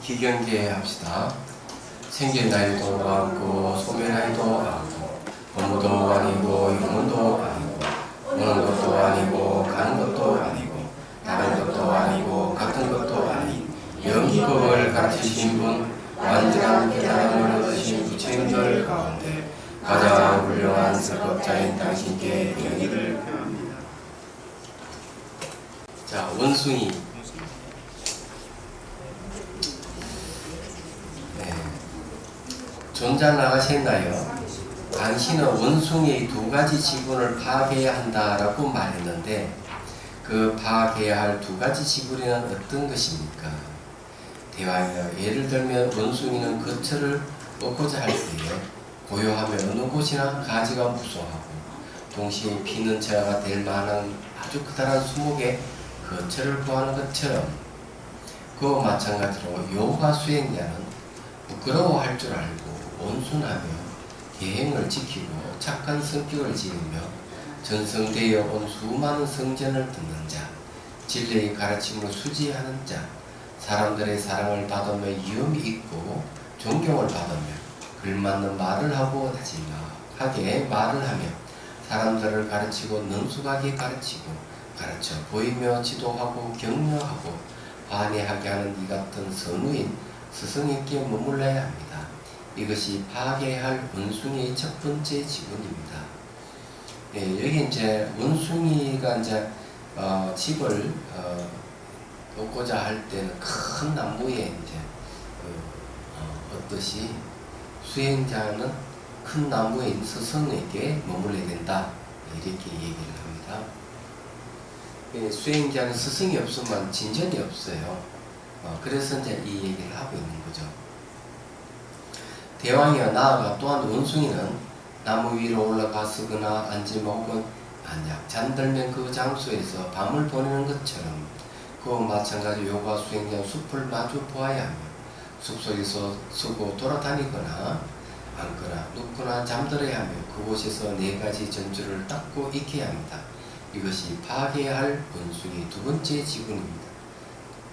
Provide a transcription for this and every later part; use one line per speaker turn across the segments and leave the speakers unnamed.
기경계 합시다. 생길 나이도 많고 소멸 나이도 많고 법무도 아니고 유문도 아니고 오는 것도 아니고 가는 것도 아니고 다른 것도 아니고 같은 것도 아닌 영기법을 가르치신 분, 완전한 깨달음을 얻으신 부처님들 가운데 가장 훌륭한 설법자인 당신께 영의를 표합니다. 자, 원숭이. 존잘 나가셨나요? 당신은 원숭이의 두 가지 지분을 파악해야 한다라고 말했는데 그 파악해야 할 두 가지 지분은 어떤 것입니까? 대왕이여, 예를 들면 원숭이는 그 철을 얻고자 할 때에 고요하며 어느 곳이나 가지가 무성하고 동시에 피는 처가 될 만한 아주 커다란 수목의 그 철을 구하는 것처럼 그와 마찬가지로 요가 수행자는 부끄러워할 줄 알고 온순하며 계행을 지키고 착한 성격을 지으며 전성되어 온 수많은 성전을 듣는 자, 진리의 가르침을 수지하는 자, 사람들의 사랑을 받으며 위엄이 있고 존경을 받으며 걸맞는 말을 하고 나지막하게 말을 하며 사람들을 가르치고 능숙하게 가르치고 가르쳐 보이며 지도하고 격려하고 관여하게 하는 이 같은 선우인 스승에게 머물러야 합니다. 이것이 파악해야 할 원숭이의 첫 번째 지분입니다. 예, 여기 이제 원숭이가 이제 집을 얻고자 할 때는 큰 나무에 이제 얻듯이 수행자는 큰 나무인 스승에게 머물러야 된다, 이렇게 얘기를 합니다. 예, 수행자는 스승이 없으면 진전이 없어요. 그래서 이제 이 얘기를 하고 있는 거죠. 대왕이여, 나아가 또한 원숭이는 나무 위로 올라가서거나 앉으면 혹은 만약 잠들면 그 장소에서 밤을 보내는 것처럼 그와 마찬가지로 요가 수행자 숲을 마주 보아야 하며 숲속에서 서고 돌아다니거나 앉거나 눕거나 잠들어야 하며 그곳에서 네 가지 전주를 닦고 익혀야 합니다. 이것이 파악해야 할 원숭이 두 번째 지분입니다.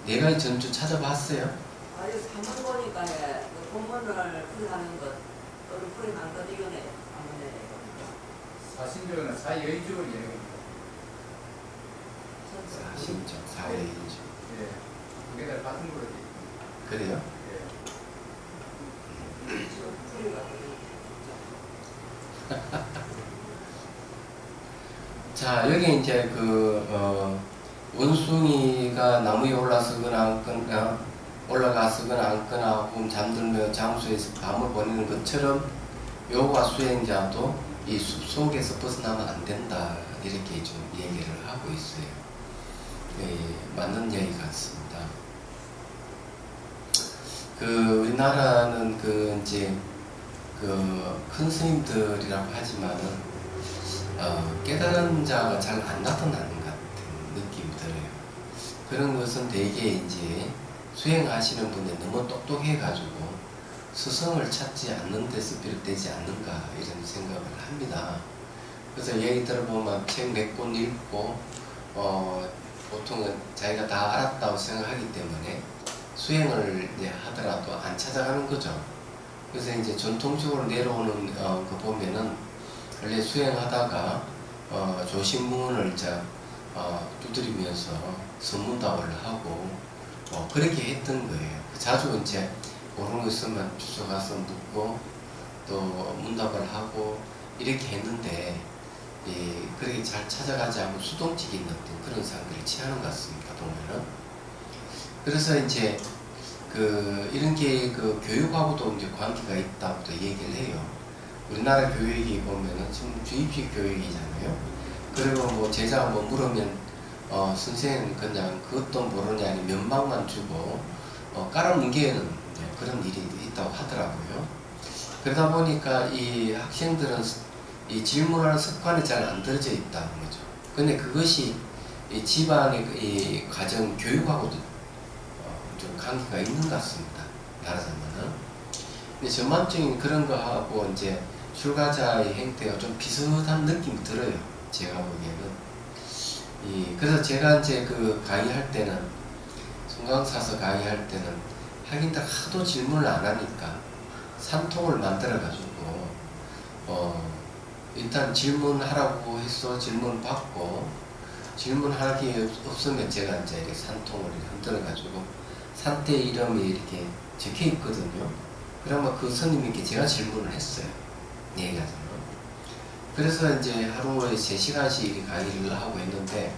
네 가지 전주 찾아봤어요?
아니, 3번 보니까 그 본문을 풀이하는 것, 또를 풀이한 것, 이거네.
사신적은 사여의적을 얘기합니다.
사신적, 사여의적.
예, 그게 다 같은 거로 돼 있습니다.
그래요? 자, 여기 이제 원숭이가 나무에 올라서거나 앉거나 혹은 잠들며 장소에서 밤을 보내는 것처럼 요가 수행자도 이 숲속에서 벗어나면 안 된다, 이렇게 좀 얘기를 하고 있어요. 네, 맞는 얘기 같습니다. 우리나라는 이제 큰 스님들이라고 하지만은 깨달은 자가 잘 안 나타나는 것 같은 느낌이 들어요. 그런 것은 대개 이제 수행하시는 분이 너무 똑똑해가지고 스승을 찾지 않는 데서 비롯되지 않는가, 이런 생각을 합니다. 그래서 얘기 들어보면 책 몇 권 읽고 보통은 자기가 다 알았다고 생각하기 때문에 수행을 이제 하더라도 안 찾아가는 거죠. 그래서 이제 전통적으로 내려오는 거 보면은 원래 수행하다가 조신문을 두드리면서 선문답을 하고 그렇게 했던 거예요. 자주 이제 모르는 거 있으면 주워가서 묻고 또 문답을 하고 이렇게 했는데 그렇게 잘 찾아가지 않고 수동적인 어떤 그런 상태를 취하는 것 같습니다, 보면은. 그래서 이제 이런 게 교육하고도 이제 관계가 있다고도 얘기를 해요. 우리나라 교육이 보면은 지금 주입식 교육이잖아요. 그리고 뭐 제자가 뭐 물으면 선생님 그냥 그것도 모르냐, 아니 면박만 주고 깔아뭉개는 그런 일이 있다고 하더라고요. 그러다 보니까 이 학생들은 이 질문하는 습관이 잘 안 들어져 있다는 거죠. 근데 그것이 이 집안의 이 가정 교육하고도 좀 관계가 있는 것 같습니다, 말하자면은. 근데 전반적인 그런 거하고 이제 출가자의 행태가 좀 비슷한 느낌이 들어요, 제가 보기에는. 그래서 제가 이제 강의할 때는, 송강사서 강의할 때는 하긴들 하도 질문을 안 하니까 산통을 만들어 가지고 일단 질문하라고 해서 질문 받고 질문하기 없으면 제가 이제 이렇게 산통을 흔들어 가지고 산태 이름이 이렇게 적혀 있거든요. 그러면 그 스님에게 제가 질문을 했어요. 얘기하자면. 그래서 이제 하루에 3시간씩 이렇게 강의를 하고 있는데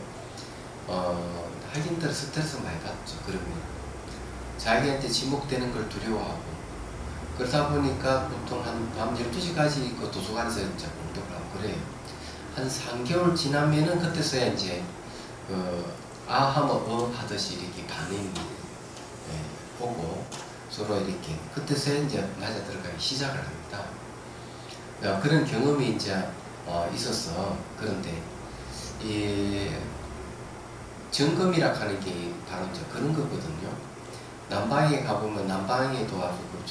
하긴들 스트레스 많이 받죠. 그러면 자기한테 지목되는 걸 두려워하고 그러다 보니까 보통 한 밤 12시까지 그 도서관에서 이제 공부를 하고 그래요. 한 3개월 지나면은 그때서야 이제 아 하면 하듯이 이렇게 반응이 오고 서로 이렇게 그때서야 이제 맞아 들어가기 시작을 합니다. 그런 경험이 이제 있어서 그런데 이 점검이라 하는 게 바로 이제 그런 거거든요. 남방에 가보면 남방에도 아주 그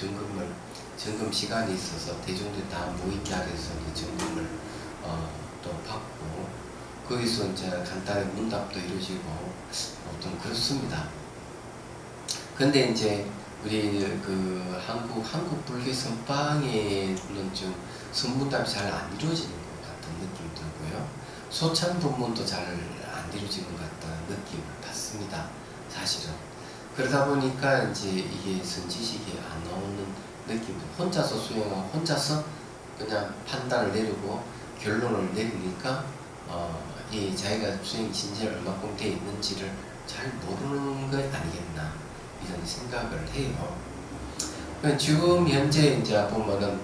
점검 시간이 있어서 대중들이 다 모인 자리에서 이제 점검을 또 받고 거기서 이제 간단히 문답도 이루어지고 좀 그렇습니다. 근데 이제 우리 그 한국 불교 선방에는 좀 선문답이 잘 안 이루어지는 것 같은 느낌이 들고요. 소찬 법문도 잘 안 이루어지는 것 같다는 느낌을 받습니다. 사실은. 그러다 보니까 이제 이게 선지식이 안 나오는 느낌도 혼자서 수행하고 혼자서 그냥 판단을 내리고 결론을 내리니까 이 자기가 수행 진지에 얼마큼 돼 있는지를 잘 모르는 것 아니겠나 이런 생각을 해요. 지금 현재 이제 보면은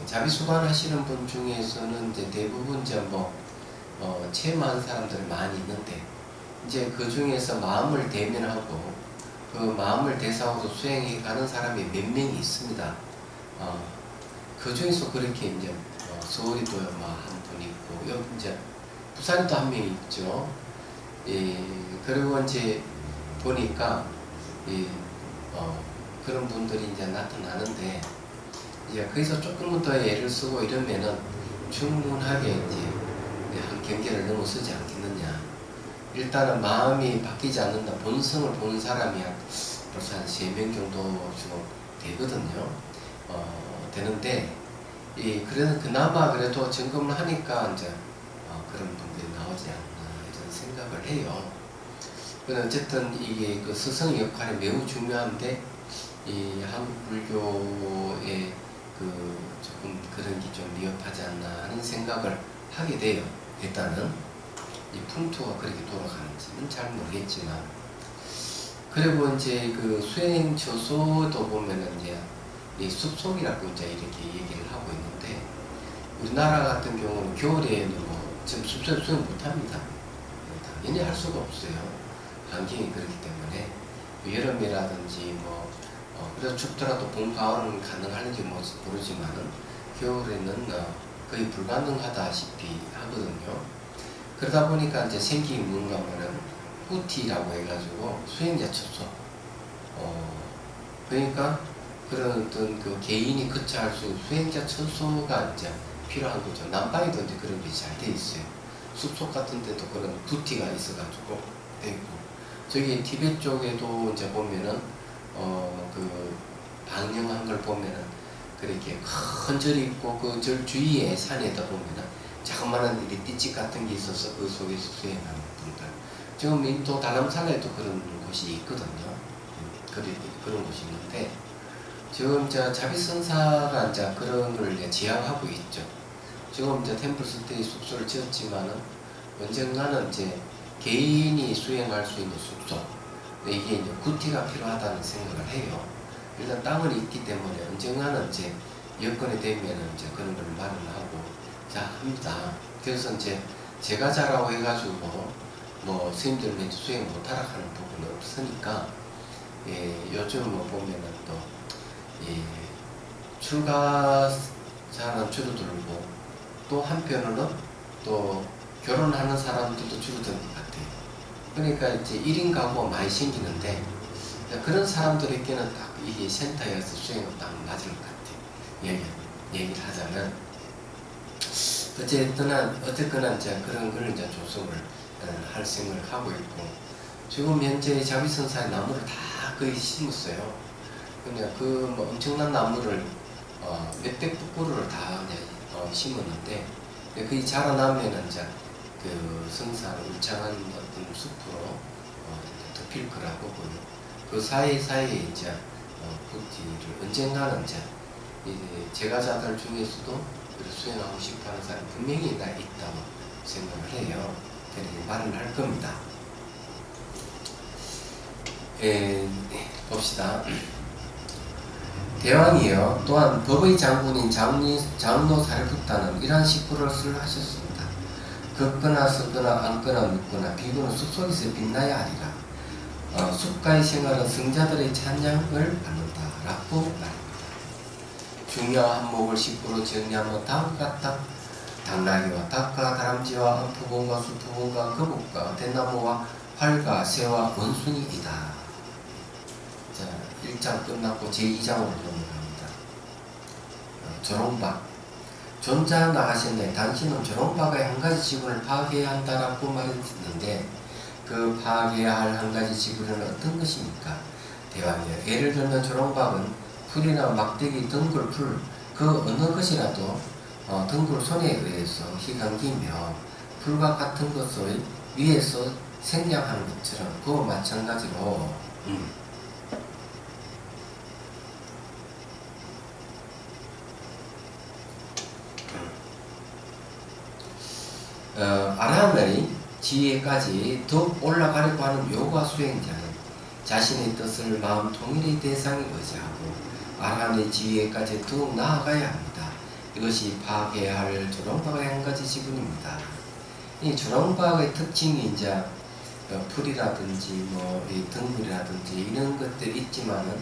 자비수관 하시는 분 중에서는 이제 대부분 이제 체험한 사람들이 많이 있는데 이제 그 중에서 마음을 대면하고 그 마음을 대상으로 수행해 가는 사람이 몇 명이 있습니다. 그 중에서 그렇게 이제 서울에도 한 분 있고 여기 이제 부산에도 한 명 있죠. 그리고 이제 보니까 그런 분들이 이제 나타나는데 이제 거기서 조금 더 애를 쓰고 이러면은 충분하게 이제 한 경계를 넘어서지 않겠느냐. 일단은 마음이 바뀌지 않는다. 본성을 보는 사람이 벌써 한 3명 정도 지금 되거든요. 되는데, 그래서 그나마 그래도 점검을 하니까 이제 그런 분들이 나오지 않나 이런 생각을 해요. 근데 어쨌든 이게 그 스승의 역할이 매우 중요한데, 이 한국 불교의 그 조금 그런 게 좀 미흡하지 않나 하는 생각을 하게 돼요. 일단은 이 풍토가 그렇게 돌아가는지는 잘 모르겠지만, 그리고 이제 그 수행 저소도 보면은 이제 이 숲속이라고 이제 이렇게 얘기를 하고 있는데, 우리나라 같은 경우는 겨울에는 지금 숲속 수행 못합니다. 당연히 할 수가 없어요. 환경이 그렇기 때문에 여름이라든지 그래서 춥더라도 봄 가을은 가능할지 모르지만은 겨울에는 거의 불가능하다시피 하거든요. 그러다 보니까 이제 생긴 뭔가 하면은 후티라고 해가지고 수행자 첩소. 그러니까 그런 어떤 그 개인이 거처할 수 있는 수행자 첩소가 이제 필요한 거죠. 남방에도 이제 그런 게 잘 돼 있어요. 숲속 같은 데도 그런 후티가 있어가지고 돼 있고, 저기 티베트 쪽에도 이제 보면은 그 방영한 걸 보면은 그렇게 큰 절이 있고 그 절 주위에 산에다 보면은 자그마한 띠집 같은 게 있어서 그 속에서 수행하는 분들. 지금 인도 달람살라에도 그런 곳이 있거든요. 그런 곳이 있는데 지금 자비성사가 이제 그런 걸 이제 지향하고 있죠. 지금 이제 템플스테이 숙소를 지었지만은 언젠가는 이제 개인이 수행할 수 있는 숙소. 이게 이제 구티가 필요하다는 생각을 해요. 일단 땅은 있기 때문에 언젠가는 이제 여건이 되면은 이제 그런 걸 마련하고 합니다. 그래서 이제 제가 자라고 해가지고 스님들은 이제 수행 못하라 하는 부분은 없으니까 요즘 보면은 또 출가자는 줄어들고 또 한편으로는 또 결혼하는 사람들도 줄어드는 것 같아요. 그러니까 이제 1인 가구가 많이 생기는데 그런 사람들에게는 딱 이게 센터에서 수행은 딱 맞을 것 같아요. 얘기를 하자면 어쨌거나 이제 그런 걸 이제 조성을 할 생각을 하고 있고, 지금 현재 자비선사의 나무를 다 거의 심었어요. 그냥 그 뭐 엄청난 나무를 몇백 부꾸루를 다 심었는데 그게 자라나면은 이제 그 성사를 울창한 어떤 숲으로 덮일 거라고 보는 그 사이사이에 이제 부티를 언젠가는 이제 제가자들 중에서도 수행하고 싶어하는 사람이 분명히 있다고 생각을 해요. 그래서 말을 할 겁니다. 봅시다. 대왕이여 또한 법의 장군인 장로 사리푸타는 이러한 식구를 하셨습니다. 걷거나 서거나 앉거나 눕거나 비구는 숲속에서 빛나야 하리라. 숲가의 생활은 성자들의 찬양을 받는다 라고 말합니다. 중요한 한목을 식구로 정리하면 다음과 같다. 당나귀와 닭과 다람쥐와 안푸본과 수푸본과 거북과 대나무와 활과 새와 원숭이이다. 자, 1장 끝났고 제2장으로 넘어갑니다. 조롱박. 존자 나가셨네. 당신은 조롱박의 한 가지 지분을 파괴해야 한다라고 말했는데 그 파괴해야 할 한 가지 지분은 어떤 것입니까? 대왕이여. 예를 들면 조롱박은 풀이나 막대기, 덩굴, 풀, 그 어느 것이라도 덩굴 손에 의해서 희강기며 풀과 같은 것을 위에서 생략하는 것처럼 그와 마찬가지로 아라한의 지혜까지 더 올라가려고 하는 요가 수행자는 자신의 뜻을 마음 통일의 대상에 의지하고 아라한의 지혜까지 더욱 나아가야 합니다. 이것이 파괴해야 할 조롱박의 한 가지 지분입니다. 이 조롱박의 특징이 이제 풀이라든지 이 덩굴이라든지 이런 것들이 있지만은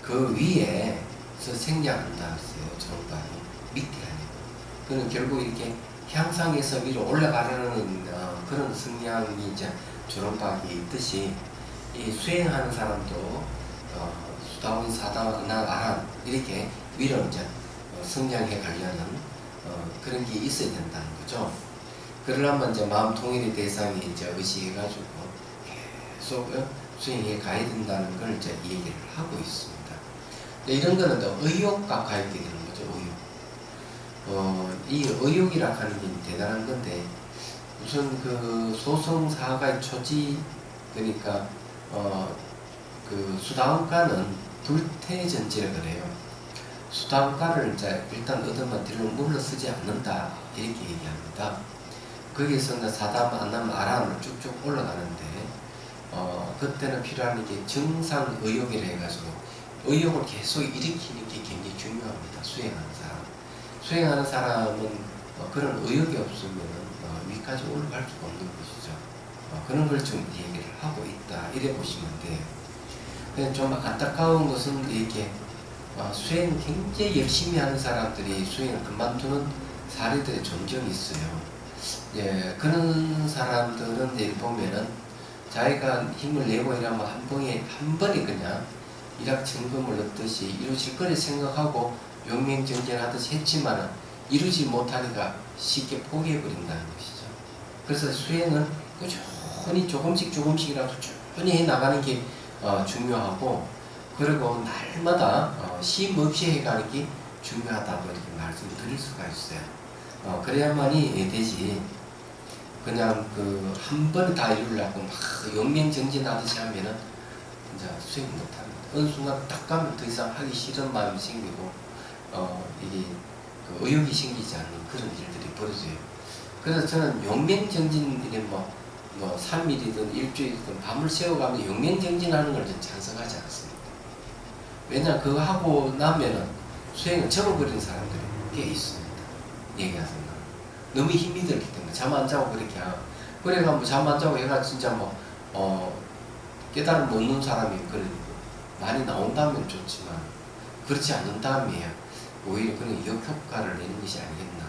그 위에서 생략한다 했어요. 조롱박이 밑에 아니고. 그는 결국 이렇게 향상에서 위로 올라가려는 그런 성향이 이제 조롱박이 있듯이 이 수행하는 사람도 수다원, 사다원, 아란 이렇게 위로 이제 성장해 가려는 그런 게 있어야 된다는 거죠. 그러려면 이제 마음 통일의 대상이 이제 의식해가지고 계속 수행해 가야 된다는 걸 이제 얘기를 하고 있습니다. 이런 거는 또 의욕과 관계되는 거죠. 의욕. 이 의욕이라 하는 게 대단한 건데 우선 그 소성사가의 초지 그러니까 그 수다원가는 불태전지라 그래요. 수다원가를 이제 일단 얻으면 뒤로 물러서지 않는다 이렇게 얘기합니다. 거기에서 이제 사담, 안남, 아람을 쭉쭉 올라가는데 그때는 필요한 게 정상 의욕이라 해가지고 의욕을 계속 일으키는 게 굉장히 중요합니다. 수행하는 사람은 그런 의욕이 없으면 위까지 올라갈 수가 없는 것이죠. 그런 걸 좀 얘기를 하고 있다 이래 보시면 돼요. 근데 좀 안타까운 것은 이렇게 수행 굉장히 열심히 하는 사람들이 수행을 그만두는 사례들이 종종 있어요. 예, 그런 사람들은 이제 보면은 자기가 힘을 내고 이러면 한 번에 그냥 일확천금을 얻듯이 이루어질 거를 생각하고 용맹정진하듯이 했지만은 이루지 못하니까 쉽게 포기해버린다는 것이죠. 그래서 수행은 꾸준히 조금씩이라도 꾸준히 해나가는 게 중요하고 그리고 날마다 쉼 없이 해가는 게 중요하다고 이렇게 말씀드릴 수가 있어요. 그래야만이 되지 그냥 그 한 번에 다 이루려고 막 용맹정진하듯이 하면은 이제 수행 못합니다. 어느 순간 딱 가면 더 이상 하기 싫은 마음이 생기고 이게 그 의욕이 생기지 않는 그런 일들이 벌어져요. 그래서 저는 용맹정진이 뭐 3일이든 일주일이든 밤을 새워가면 용맹정진하는 걸 좀 찬성하지 않습니다. 왜냐 그거 하고 나면은 수행을 접어버리는 사람들이 꽤 있습니다. 얘기하세요. 너무 힘이 들기 때문에 잠 안 자고 그렇게 하고 그래가 뭐 잠 안 자고 얘가 진짜 깨달음 못 놓는 사람이 그런 많이 나온다면 좋지만 그렇지 않는다면 오히려 그런 역효과를 내는 것이 아니겠나.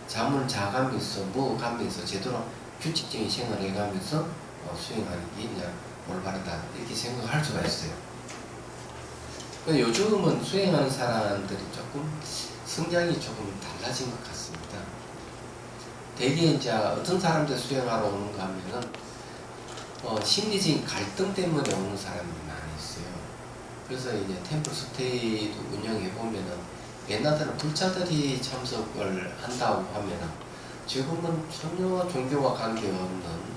잠을 자가면서 먹어가면서 제대로 규칙적인 생활을 해가면서 수행하는 게 그냥 올바르다 이렇게 생각할 수가 있어요. 요즘은 수행하는 사람들이 조금 성향이 조금 달라진 것 같습니다. 대개 이제 어떤 사람들 수행하러 오는가 하면은 심리적인 갈등 때문에 오는 사람이 많이 있어요. 그래서 이제 템플 스테이도 운영해 보면은 옛날에는 불자들이 참석을 한다고 하면은 지금은 전혀 종교와 관계없는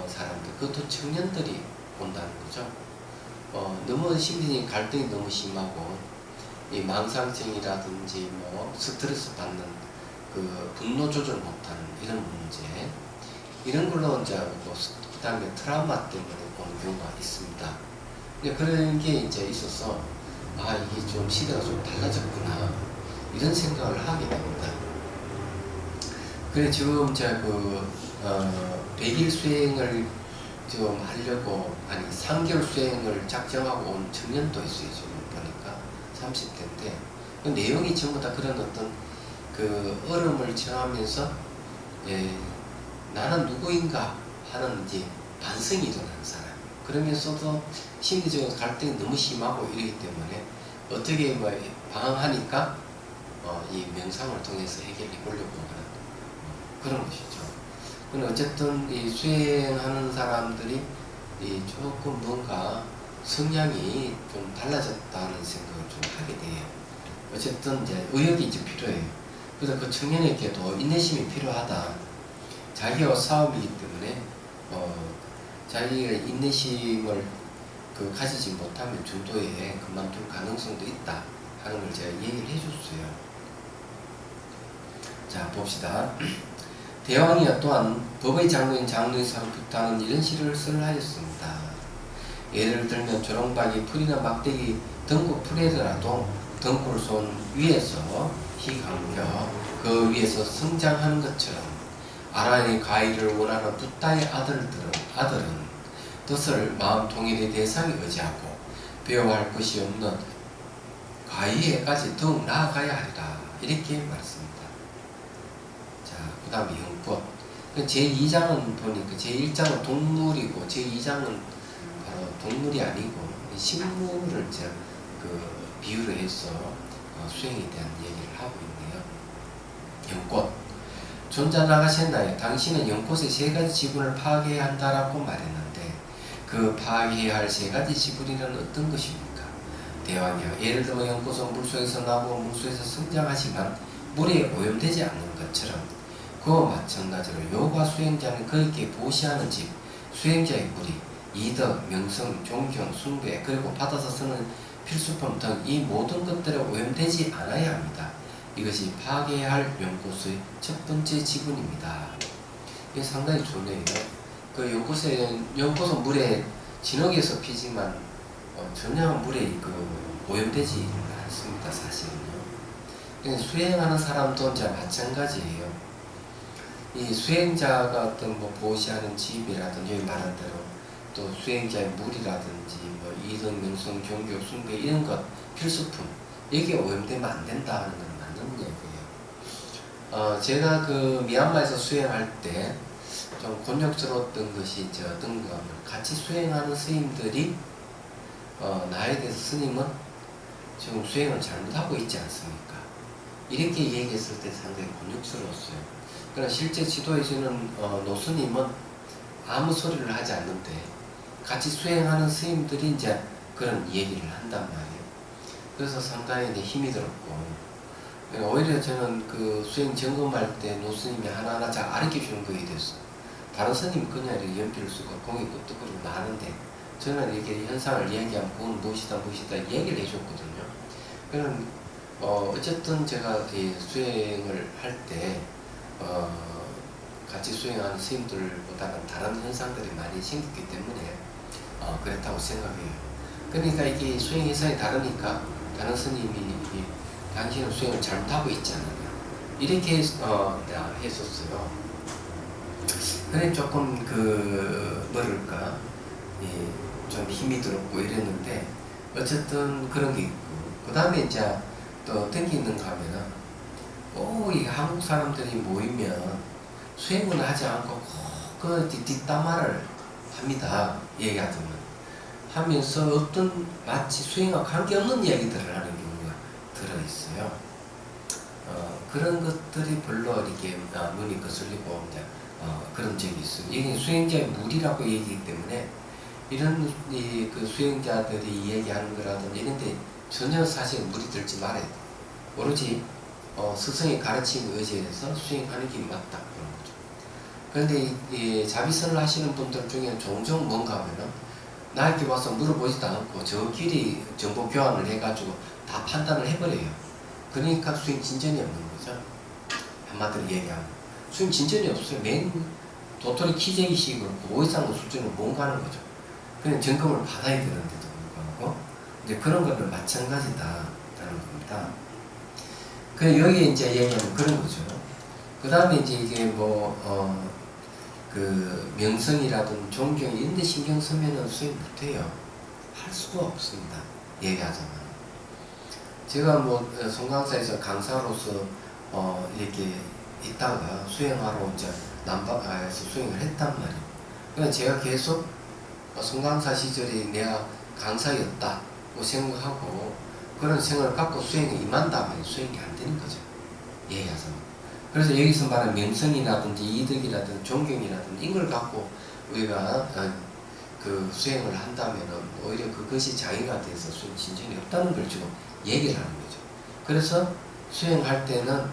사람들, 그것도 청년들이 온다는 거죠. 너무 심리적인 갈등이 너무 심하고 이 망상증이라든지 뭐 스트레스 받는 그 분노 조절 못하는 이런 문제, 이런 걸로 이제 그 다음에 트라우마 때문에 오는 경우가 있습니다. 그런 게 이제 있어서 이게 좀 시대가 좀 달라졌구나 이런 생각을 하게 됩니다. 그래 지금 제가 100일 수행을 좀 하려고 3개월 수행을 작정하고 온 청년도 있어요. 지금 보니까 30대인데 그 내용이 전부 다 그런 어떤 그 얼음을 체험하면서 나는 누구인가 하는 이제 반성이 일어나는 사람. 그러면서도 심리적인 갈등이 너무 심하고 이러기 때문에 어떻게 뭐 방황하니까 이 명상을 통해서 해결해 보려고 하는 그런 것이죠. 근데 어쨌든 이 수행하는 사람들이 조금 뭔가 성향이 좀 달라졌다는 생각을 좀 하게 돼요. 어쨌든 이제 의욕이 이제 필요해요. 그래서 그 청년에게도 인내심이 필요하다. 자기와 싸움이기 때문에 자기가 인내심을 가지지 못하면 중도에 그만둘 가능성도 있다 하는 걸 제가 얘기를 해줬어요. 자 봅시다. 대왕이야 또한 법의 장로인 장로의사로 부탁하는 이런 시를 쓰하였습니다. 예를 들면 조롱박이 풀이나 막대기 등고 풀에더라도 등골 손 위에서 희강겨 그 위에서 성장하는 것처럼 아라의 가위를 원하는 붓다의 아들은 뜻을 마음 통일의 대상에 의지하고 배워야 할 것이 없는 가위에까지 더욱 나아가야 하리라 이렇게 말했습니다. 자, 그 다음에 영법. 제2장은 보니까 제1장은 동물이고 제2장은 바로 동물이 아니고 식물을 비유로 해서 수행에 대한 얘기를 하고 있네요. 영꽃. 존자 나가셨나요? 당신은 연꽃의 3가지 지분을 파괴해야 한다라고 말했는데 그 파괴해야 할 3가지 지분이란 어떤 것입니까? 대왕이여, 예를 들어 연꽃은 물속에서 나고 물속에서 성장하지만 물에 오염되지 않는 것처럼 그와 마찬가지로 요가 수행자는 그에게 보시하는 집 수행자의 물이 이덕, 명성, 존경, 숭배 그리고 받아서 쓰는 필수품 등 이 모든 것들에 오염되지 않아야 합니다. 이것이 파괴해야 할 연꽃의 첫 번째 지분입니다. 이게 상당히 좋네요. 연꽃은 물에 진흙에서 피지만 전혀 물에 오염되지 않습니다. 사실은요. 수행하는 사람도 이제 마찬가지예요. 이 수행자가 어떤 보시하는 집이라든지 여기 말한 대로 또 수행자의 물이라든지 이덕, 명성, 종교, 숭배 이런 것 필수품 여기에 오염되면 안 된다는 건 맞는 얘기예요. 제가 미얀마에서 수행할 때 좀 곤욕스러웠던 것이 어떤 거 같이 수행하는 스님들이 나에 대해서 스님은 지금 수행을 잘못하고 있지 않습니까? 이렇게 얘기했을 때 상당히 곤욕스러웠어요. 그러나 실제 지도해주는 노스님은 아무 소리를 하지 않는데 같이 수행하는 스님들이 이제 그런 얘기를 한단 말이에요. 그래서 상당히 힘이 들었고, 오히려 저는 수행 점검할 때 노스님이 하나하나 잘 가르쳐 주는 거에 대해서 다른 스님은 그냥 이렇게 연필을 쓰고 공이 끄떡거리고 나는데 저는 이렇게 현상을 이야기하면 그건 무엇이다 얘기를 해줬거든요. 그럼 어쨌든 제가 수행을 할 때 같이 수행하는 스님들보다는 다른 현상들이 많이 생겼기 때문에 그랬다고 생각해요. 그러니까 이게 수행 현상이 다르니까 다른 스님이 당신은 수행을 잘못하고 있잖아요. 이렇게 했었어요. 그래 조금 뭐랄까 좀 힘이 들었고 이랬는데 어쨌든 그런 게 있고 그 다음에 이제 또 땡기는가 하면은 이 한국 사람들이 모이면 수행은 하지 않고 그 뒷담화를 합니다. 얘기하자면 하면서 어떤 마치 수행과 관계없는 이야기들을 하는 경우가 들어있어요. 그런 것들이 별로 이렇게 눈이 거슬리고 이제 그런 적이 있어요. 이게 수행자의 무리라고 얘기하기 때문에 이런 그 수행자들이 얘기하는 거라든지 이런데 전혀 사실 무리 들지 말아야 돼. 오로지 스승의 가르침에 의지해서 수행하는 게 맞다 그런 거죠. 그런데 이 자비선을 하시는 분들 중에 종종 뭔가 하면은 나에게 와서 물어보지도 않고 저끼리 정보 교환을 해가지고 다 판단을 해버려요. 그러니까 수행 진전이 없는 거죠. 한마디로 얘기하면 수행 진전이 없어요. 맨 도토리 키재기식으로 그 이상의 수준으로 못 가는 거죠. 그냥 점검을 받아야 되는데도 불구하고 이제 그런 거는 마찬가지다라는 겁니다. 그 여기 이제 얘기하는 그런 거죠. 그 다음에 이제 이게 그 명성이라든 존경 이런 데 신경 쓰면은 수행 못해요. 할 수가 없습니다. 얘기하자면. 제가 송강사에서 강사로서 이렇게 있다가 수행하러 이제 남방에서 수행을 했단 말이에요. 그러니까 제가 계속 송강사 시절에 내가 강사였다고 생각하고 그런 생각을 갖고 수행에 임한다면 수행이 안 되는 거죠. 얘기하자면. 그래서 여기서 말하는 명성이라든지 이득이라든지 존경이라든지 이걸 갖고 우리가 그 수행을 한다면은 오히려 그것이 장애가 돼서 수행 진전이 없다는 걸 지금 얘기를 하는 거죠. 그래서 수행할 때는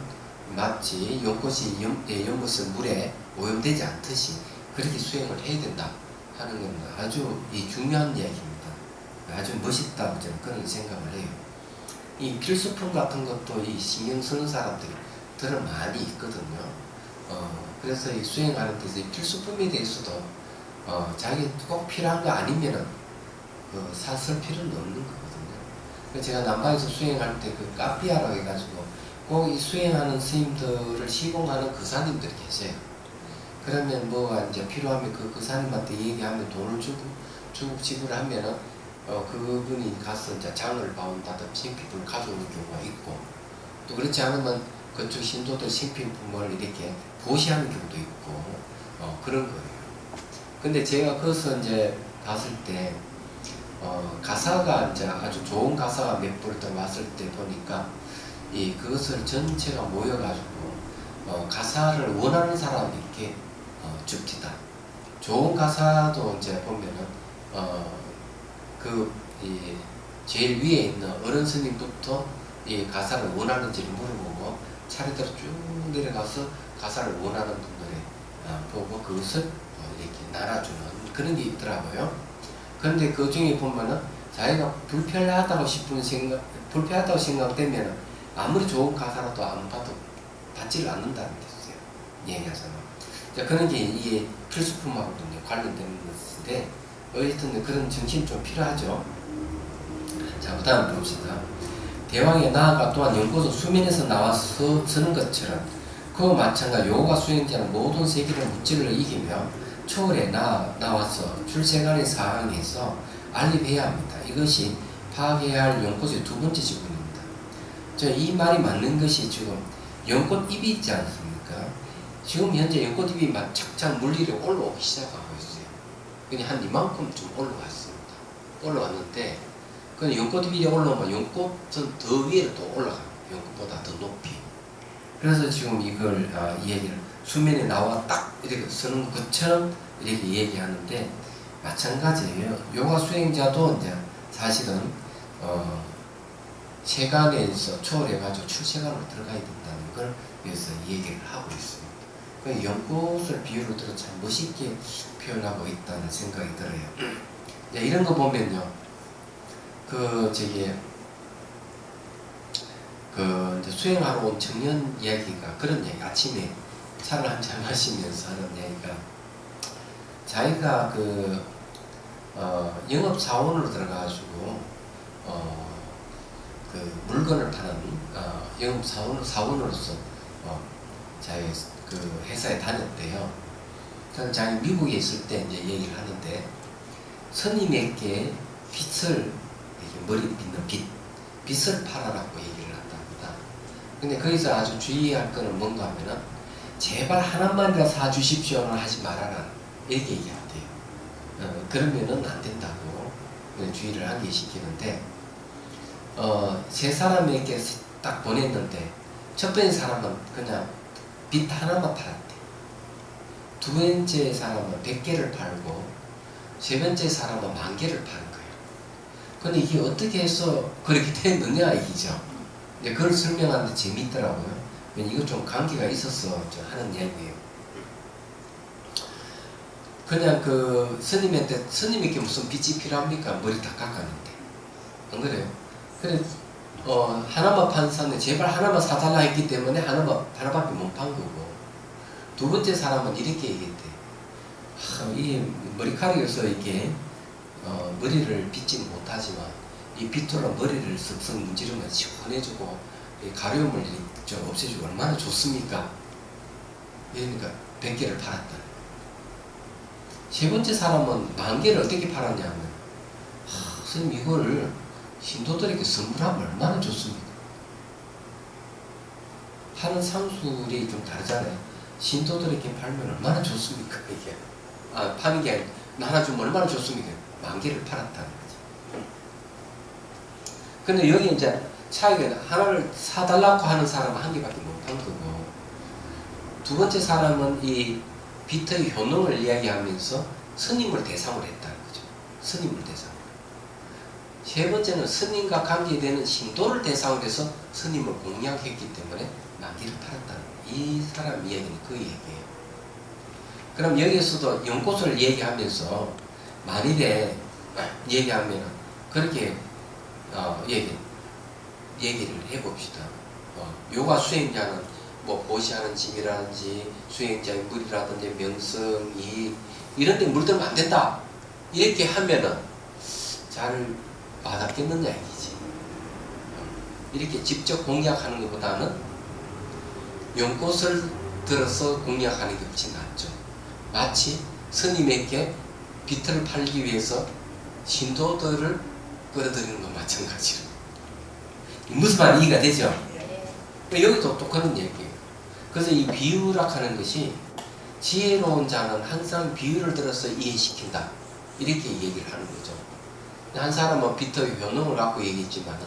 마치 연꽃이 연못의 물에 오염되지 않듯이 그렇게 수행을 해야 된다 하는 건 아주 중요한 이야기입니다. 아주 멋있다고 저는 그런 생각을 해요. 이 필수품 같은 것도 이 신경 쓰는 사람들이 많이 있거든요. 그래서 이 수행하는 데서 이 필수품에 대해서도 자기 꼭 필요한 거 아니면은 샀을 필요는 없는 거거든요. 그래서 제가 남방에서 수행할 때 그 카피아라고 해가지고 꼭 이 수행하는 스님들을 시공하는 그사님들이 계세요. 그러면 뭐가 이제 필요하면 그 그사님한테 얘기하면 돈을 주고 지불하면은 그분이 가서 이제 장을 봐온다든지 신필품을 가져오는 경우가 있고 또 그렇지 않으면 그쪽 신도들 신필품을 이렇게 보시하는 경우도 있고 그런 거예요. 근데 제가 거기서 이제 봤을 때 가사가 이제 아주 좋은 가사가 몇 분 왔을 때 보니까 그것을 전체가 모여가지고 가사를 원하는 사람이 이렇게 줍디다. 좋은 가사도 이제 보면은 제일 위에 있는 어른 스님부터 이 가사를 원하는지를 물어보고 차례대로 쭉 내려가서 가사를 원하는 분들에 보고 그것을 이렇게 나눠주는 그런 게 있더라고요. 그런데 그 중에 보면은 자기가 불편하다고 생각되면 아무리 좋은 가사라도 안 봐도 받지를 않는다는 뜻이에요. 얘기하자면. 그런 게 이게 필수품하고도 관련되는 것인데 어쨌든 그런 정신이 좀 필요하죠. 자, 그 다음 봅시다. 대왕의 나아가 또한 연꽃은 수면에서 나와서 서는 것처럼 그와 마찬가지 요가 수행자는 모든 세계의 물질을 이기며 초월에 나와서 출세간의 사항에서 알립해야 합니다. 이것이 파악해야 할 연꽃의 두 번째 지분입니다. 이 말이 맞는 것이 지금 연꽃잎이 있지 않습니까? 지금 현재 연꽃잎이 막 착착 물리에 올라오기 시작하고 있어요. 그냥 한 이만큼 좀 올라왔습니다. 올라왔는데 그 연꽃잎이 올라오면 연꽃은 더 위로 또 올라가요. 연꽃보다 더 높이. 그래서 지금 이걸 이 얘기를 수면에 나와 딱 이렇게 서는 것처럼 이렇게 얘기하는데 마찬가지예요. 요가 수행자도 이제 사실은 세간에서 초월해가지고 출세간으로 들어가야 된다는 걸 여기서 얘기를 하고 있습니다. 그 연꽃을 비유로 들어 참 멋있게 표현하고 있다는 생각이 들어요. 이런 거 보면요, 이제 수행하러 온 청년 이야기가 그런 얘기, 아침에 차를 한잔 마시면서 하는 얘기가 자기가 영업 사원으로 들어가가지고 물건을 파는 영업 사원으로서 자기 회사에 다녔대요. 저는 자기 미국에 있을 때 이제 얘기를 하는데 스님에게 빛을 머리 빗는 빛을 팔아라고 얘기를 한답니다. 근데 거기서 아주 주의할 거는 뭔가 하면은 제발 하나만이라 사주십시오는 하지 말아라 이렇게 얘기한대요. 그러면은 안 된다고 주의를 하게 시키는데 세 사람에게 딱 보냈는데 첫 번째 사람은 그냥 빛 하나만 팔았대. 두 번째 사람은 100개를 팔고 세 번째 사람은 10,000개를 파는 거예요. 근데 이게 어떻게 해서 그렇게 됐느냐 이기죠. 이제 그걸 설명하는데 재미있더라고요. 이거 좀 관계가 있어서 좀 하는 이야기예요. 그냥 그 스님한테 스님에게 무슨 빚이 필요합니까? 머리 다 깎았는데 안 그래요? 그래 하나만 판 사는 제발 하나만 사달라 했기 때문에 하나밖에 못 판 거고 두 번째 사람은 이렇게 얘기했대. 이 머리카락에서 이게 머리를 빗지는 못하지만 이 빗으로 머리를 쓱쓱 문지르면 시원해지고 이 가려움을 좀 없애주고 얼마나 좋습니까? 그러니까 100개를 팔았다. 세 번째 사람은 10,000개를 어떻게 팔았냐면 선생님 이걸 신도들에게 선물하면 얼마나 좋습니까? 파는 상술이 좀 다르잖아요. 신도들에게 팔면 얼마나 좋습니까? 이게 파는 게 아니라 하나 주면 얼마나 좋습니까? 10,000개를 팔았다는 거지. 근데 여기 이제 차이가 하나를 사달라고 하는 사람은 1개밖에 못 판 거고 두 번째 사람은 이 비트의 효능을 이야기하면서 스님을 대상으로 했다는 거죠. 스님을 대상으로. 세 번째는 스님과 관계되는 신도를 대상으로 해서 스님을 공략했기 때문에 10,000개를 팔았다는 거예요. 이 사람 이야기는 그 얘기예요. 그럼 여기에서도 연꽃을 얘기하면서 만일에 얘기하면 그렇게 얘기를 해봅시다. 요가 수행자는 뭐 보시하는 짐이라든지 수행자의 물이라든지 명성이 이런 데 물들면 안 된다. 이렇게 하면은 잘 와닿겠느냐 이기지. 이렇게 직접 공략하는 것보다는 연꽃을 들어서 공략하는 게 훨씬 낫죠. 마치 스님에게 비트를 팔기 위해서 신도들을 끌어들이는 것 마찬가지로. 무슨 말 이해가 되죠? 여기도 또 그런 얘기예요. 그래서 이 비유라 하는 것이 지혜로운 자는 항상 비유를 들어서 이해시킨다. 이렇게 얘기를 하는 거죠. 한 사람은 비트의 효능을 갖고 얘기했지만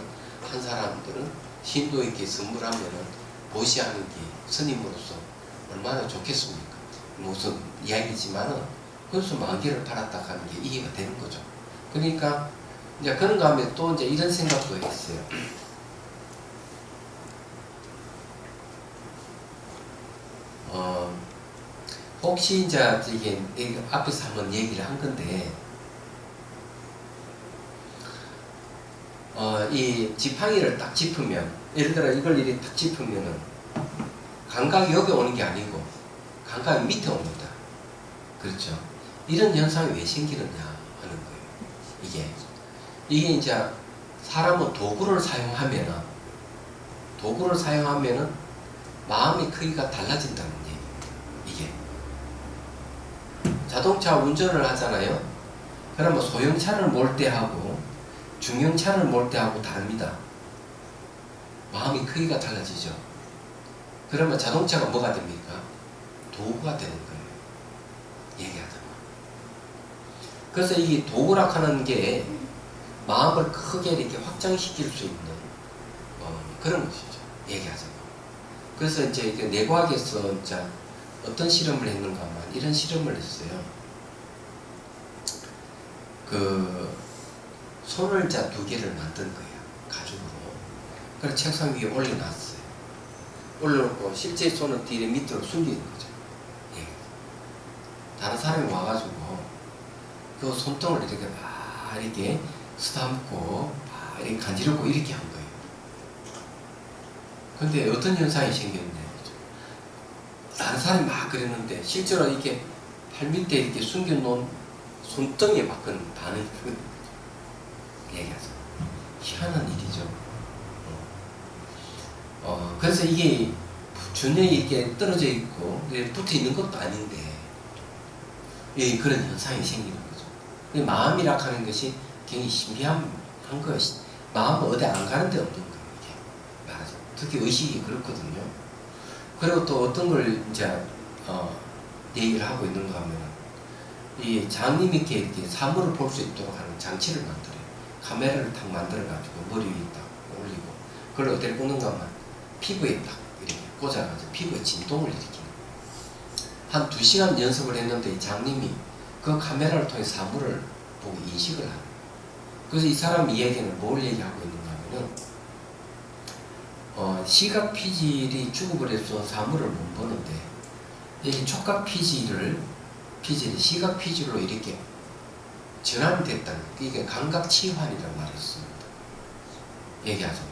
한 사람들은 신도에게 선물하면은 보시하는 게 스님으로서 얼마나 좋겠습니까? 무슨 이야기지만은 그래서 10,000개를 팔았다 하는 게 이해가 되는 거죠. 그러니까 이제 그런가 하면 또 이제 이런 생각도 했어요. 혹시 이제 이게 앞에서 한번 얘기를 한 건데, 이 지팡이를 딱 짚으면, 예를 들어 이걸 이렇게 딱 짚으면은 감각이 여기 오는 게 아니고 감각이 밑에 옵니다. 그렇죠? 이런 현상이 왜 생기느냐 하는 거예요. 이게 이제 사람은 도구를 사용하면은 마음의 크기가 달라진다는 얘기예요. 이게 자동차 운전을 하잖아요. 그러면 소형차를 몰 때하고 중형차를 몰 때하고 다릅니다. 마음의 크기가 달라지죠. 그러면 자동차가 뭐가 됩니까? 도구가 되는 거예요. 얘기하자면. 그래서 이 도구라 하는 게 마음을 크게 이렇게 확장시킬 수 있는 그런 것이죠. 얘기하자면. 그래서 이제 내과학에서 이제 어떤 실험을 했는가 하면 이런 실험을 했어요. 그 손을 자 2개를 만든 거예요. 가죽으로. 그래서 책상 위에 올려놨어요. 올려놓고 실제 손은 뒤에 밑으로 숨기는 거죠. 예. 다른 사람이 와가지고 그 손등을 이렇게 막 이렇게 쓰다듬고 이렇게 간지럽고 이렇게 한 거예요. 근데 어떤 현상이 생겼냐. 다른 사람이 막 그랬는데 실제로 이렇게 팔 밑에 이렇게 숨겨놓은 손등에 막 그런 반응이 크거든요. 얘기하죠. 희한한 일이죠. 그래서 이게 준에 이렇게 떨어져 있고 붙어 있는 것도 아닌데 그런 현상이 생기는 거죠. 마음이라 하는 것이 굉장히 신비한 것이 마음은 어디 안 가는 데 없는 거예요. 말하죠. 특히 의식이 그렇거든요. 그리고 또 어떤 걸 이제 얘기를 하고 있는가 하면 이 장님께 이렇게 사물을 볼 수 있도록 하는 장치를 만들어요. 카메라를 딱 만들어가지고 머리 위에 딱 올리고 그걸 어디에 꽂는가 하면 피부에 딱 이렇게 꽂아가지고 피부에 진동을 일으키는 한 2시간 연습을 했는데 이 장님이 그 카메라를 통해 사물을 보고 인식을 하는. 그래서 이 사람 이야기는 뭘 얘기하고 있는가 하면 시각 피질이 죽음을 해서 사물을 못 보는데 이 촉각 피질이 시각 피질로 이렇게 전환됐다는, 이게 감각치환이라고 말했습니다. 얘기하죠.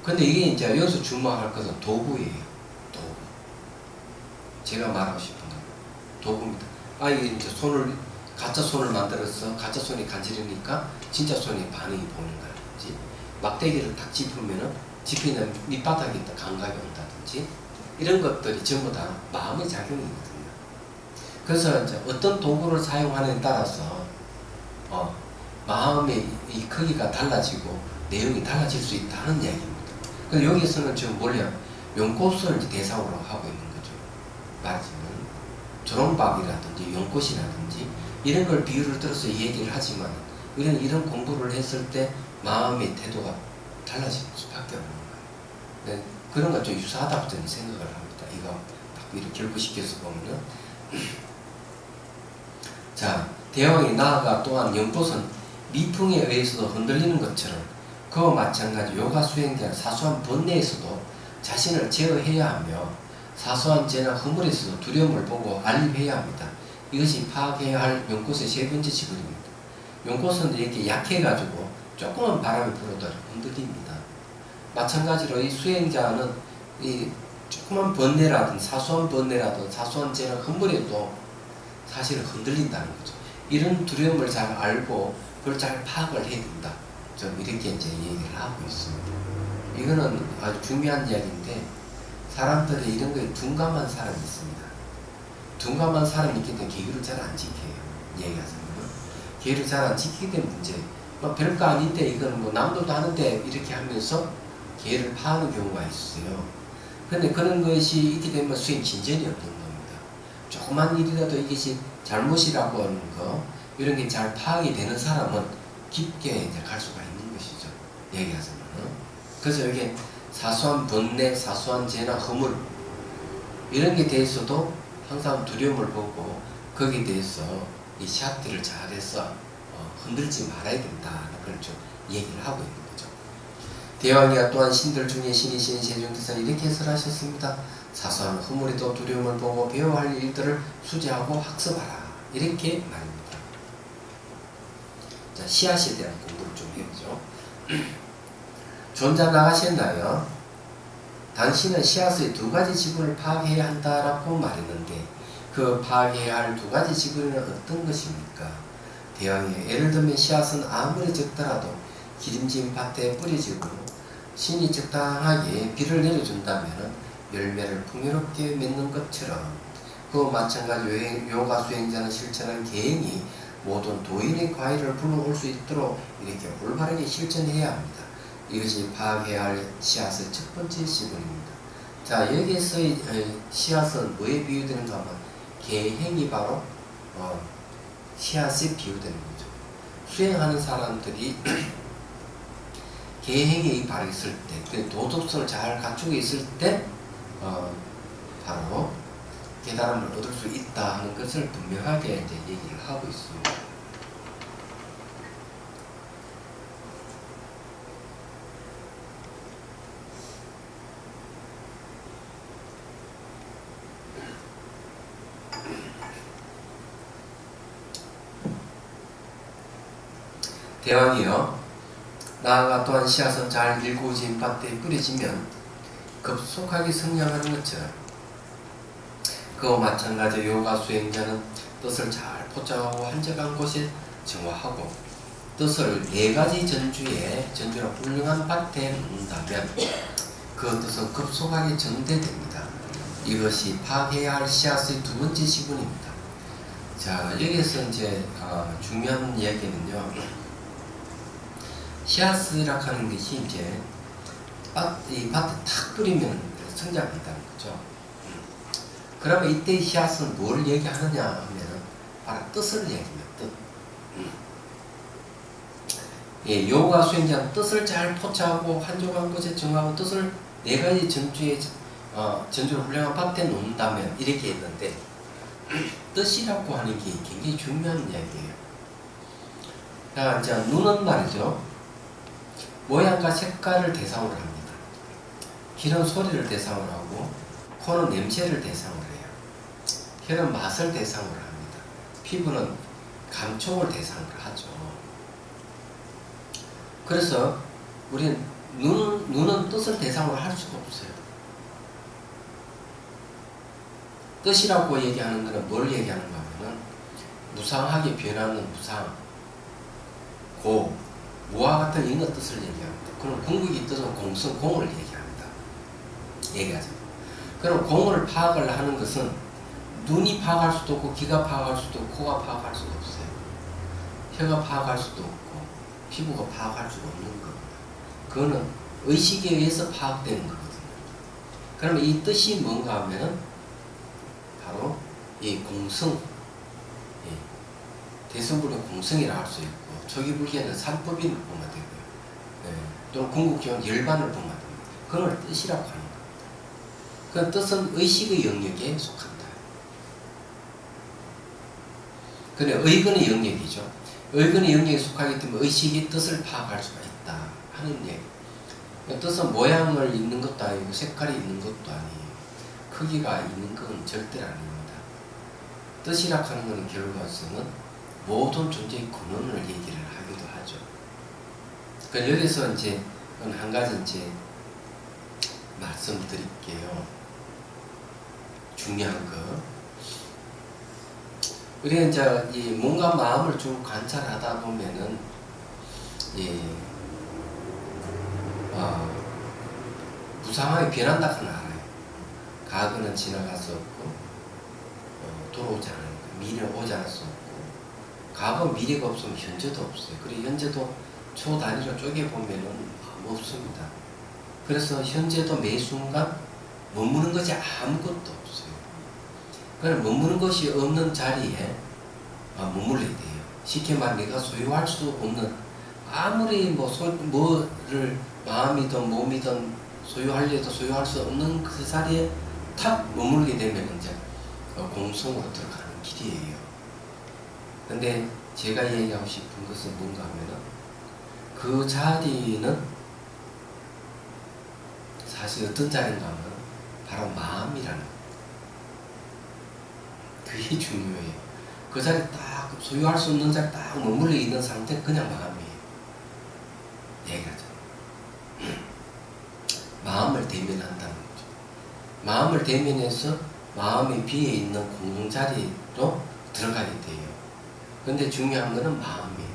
근데 이게 이제 여기서 주목할 것은 도구예요. 도구. 제가 말하고 싶은 건 도구입니다. 이게 이제 가짜 손을 만들어서 가짜 손이 간지르니까 진짜 손이 반응이 보는 거라든지, 막대기를 딱 짚으면은 짚히는 밑바닥에 있다 감각이 온다든지, 이런 것들이 전부 다 마음의 작용이거든요. 그래서 이제 어떤 도구를 사용하느냐에 따라서 마음의 이 크기가 달라지고 내용이 달라질 수 있다는 이야기입니다. 그래서 여기서는 지금 뭐냐, 연꽃을 이제 대상으로 하고 있는 거죠. 말하자면 조롱박이라든지 연꽃이라든지 이런 걸 비유를 들어서 얘기를 하지만 이런 공부를 했을 때 마음의 태도가 달라질 수밖에 없는 거예요. 그런 건 좀 유사하다고 저는 생각을 합니다. 이거 딱 이렇게 결부시켜서 보면은 자, 대왕이 나아가 또한 연꽃은 미풍에 의해서도 흔들리는 것처럼 그와 마찬가지 요가 수행자는 사소한 번뇌에서도 자신을 제어해야 하며 사소한 죄나 허물에서도 두려움을 보고 알림해야 합니다. 이것이 파악해야 할 연꽃의 세 번째 지분입니다. 연꽃은 이렇게 약해가지고 조그만 바람이 불어도 흔들립니다. 마찬가지로 이 수행자는 이 조그만 번뇌라든 사소한 번뇌라든 사소한 죄나 허물에도 사실은 흔들린다는 거죠. 이런 두려움을 잘 알고 그걸 잘 파악을 해야 된다. 좀 이렇게 이제 얘기를 하고 있습니다. 이거는 아주 중요한 이야기인데 사람들이 이런 거에 둔감한 사람이 있습니다. 둔감한 사람이 있기 때문에 계율을 잘 안 지켜요. 얘기하자면 계율을 잘 안 지키게 된 문제. 별거 아닌데 이건 뭐 남들도 하는데 이렇게 하면서 계율을 파하는 경우가 있어요. 그런데 그런 것이 있게 되면 수행 진전이 없는 겁니다. 조그만 일이라도 이것이 잘못이라고 하는 거, 이런 게 잘 파악이 되는 사람은 깊게 이제 갈 수가 있는 것이죠. 얘기하자면. 그래서 여기 사소한 번뇌, 사소한 죄나 허물 이런 게 대해서도 항상 두려움을 보고 거기에 대해서 이 샤프트를 잘해서 흔들지 말아야 된다. 그걸 좀 얘기를 하고 있는 거죠. 대왕이야 또한 신들 중에 신이신 세종대사는 이렇게 해설하셨습니다. 사소한 허물에도 두려움을 보고 배워야 할 일들을 수제하고 학습하라. 이렇게 말입니다. 자, 씨앗에 대한 공부를 좀 해보죠. 존자 나가셨나요? 당신은 씨앗의 2가지 지분을 파악해야 한다라고 말했는데 그 파악해야 할 2가지 지분은 어떤 것입니까? 대왕이 예를 들면 씨앗은 아무리 적더라도 기름진 밭에 뿌려지고 신이 적당하게 비를 내려준다면 열매를 풍요롭게 맺는 것처럼 그와 마찬가지 요가 수행자는 실천한 계행이 모든 도인의 과일을 불러올 수 있도록 이렇게 올바르게 실천해야 합니다. 이것이 파악해야 할 씨앗의 첫 번째 지분입니다. 자, 여기에서의 씨앗은 뭐에 비유되는가 하면 계행이 바로 씨앗에 비유되는 거죠. 수행하는 사람들이 계행이 바로 있을 때, 도덕성을 잘 갖추고 있을 때 바로 깨달음을 얻을 수 있다 하는 것을 분명하게 이제 얘기를 하고 있습니다. 대왕이여, 나아가 또한 씨앗은 잘 일구어진 밭에 뿌려지면 급속하게 성장하는 것처럼 그와 마찬가지 요가 수행자는 뜻을 잘 포착하고 한적한 곳에 정화하고 뜻을 4가지 전주나 훌륭한 밭에 놓는다면 그 뜻은 급속하게 전대됩니다. 이것이 파악해야 할 씨앗의 2번째 지분입니다. 자, 여기서 이제 중요한 이야기는요. 씨앗이라고 하는 것이 이제 이 밭에 탁 뿌리면 성장한다는 거죠. 그러면 이때 씨앗은 뭘 얘기하느냐 하면 바로 뜻을 얘기합니다. 뜻. 예, 요가 수행자는 뜻을 잘 포착하고 한적한 곳에 정하고 뜻을 4가지 전주에 전주를 훌륭한 밭에 놓는다면 이렇게 했는데 뜻이라고 하는 게 굉장히 중요한 이야기예요. 자, 이제 눈은 말이죠. 모양과 색깔을 대상으로 합니다. 귀는 소리를 대상으로 하고 코는 냄새를 대상으로 해요. 혀는 맛을 대상으로 합니다. 피부는 감촉을 대상으로 하죠. 그래서 우리는 눈은 뜻을 대상으로 할 수가 없어요. 뜻이라고 얘기하는 것은 뭘 얘기하는가 하면 무상하게 변하는 무상, 고, 무와 같은 이런 뜻을 얘기합니다. 그럼 궁극의 뜻은 공성, 공을 얘기하죠. 그럼 공을 파악을 하는 것은 눈이 파악할 수도 없고 귀가 파악할 수도 없고 코가 파악할 수도 없어요. 혀가 파악할 수도 없고 피부가 파악할 수가 없는 겁니다. 그거는 의식에 의해서 파악되는 거거든요. 그러면 이 뜻이 뭔가 하면은 바로 이 공성, 대승불의 공성이라 할 수 있고 초기불교에는 삼법인을 보면 되고요. 또는 궁극교는 열반을 보면 됩니다. 그걸 뜻이라고 하는 겁니다. 그 뜻은 의식의 영역에 속한다. 근데 의근의 영역이죠. 의근의 영역에 속하기 때문에 의식이 뜻을 파악할 수가 있다 하는 얘기. 뜻은 모양을 있는 것도 아니고 색깔이 있는 것도 아니에요. 크기가 있는 건 절대 아닙니다. 뜻이라 하는 것은 결과적으로는 모든 존재의 근원을 얘기를 하기도 하죠. 그러니까 여기서 이제 한 가지 이제 말씀드릴게요. 중요한 거. 우리가 이제 이 몸과 마음을 쭉 관찰하다 보면은 무상하게 변한다고는 알아요. 과거는 지나갈 수 없고 돌아오지 않으니까 미래는 오지 않을 수 없고 과거 미래가 없으면 현재도 없어요. 그리고 현재도 초단위로 쪼개보면은 없습니다. 그래서 현재도 매 순간 머무는 것이 아무것도 없어요. 그럼 머무는 것이 없는 자리에 머물러야 돼요. 쉽게 말해 내가 소유할 수 없는 아무리 뭐를 마음이든 몸이든 소유하려 해도 소유할 수 없는 그 자리에 탁 머물게 되면 이제 공성으로 들어가는 길이에요. 근데 제가 얘기하고 싶은 것은 뭔가 하면은 그 자리는 사실 어떤 자리인가 하면 바로 마음이라는 그게 중요해요. 그 자리 딱 소유할 수 없는 자리 딱 머물러 있는 상태는 그냥 마음이에요. 얘기하죠. 마음을 대면한다는 거죠. 마음을 대면해서 마음이 비어 있는 공동자리로 들어가게 돼요. 근데 중요한 거는 마음이에요.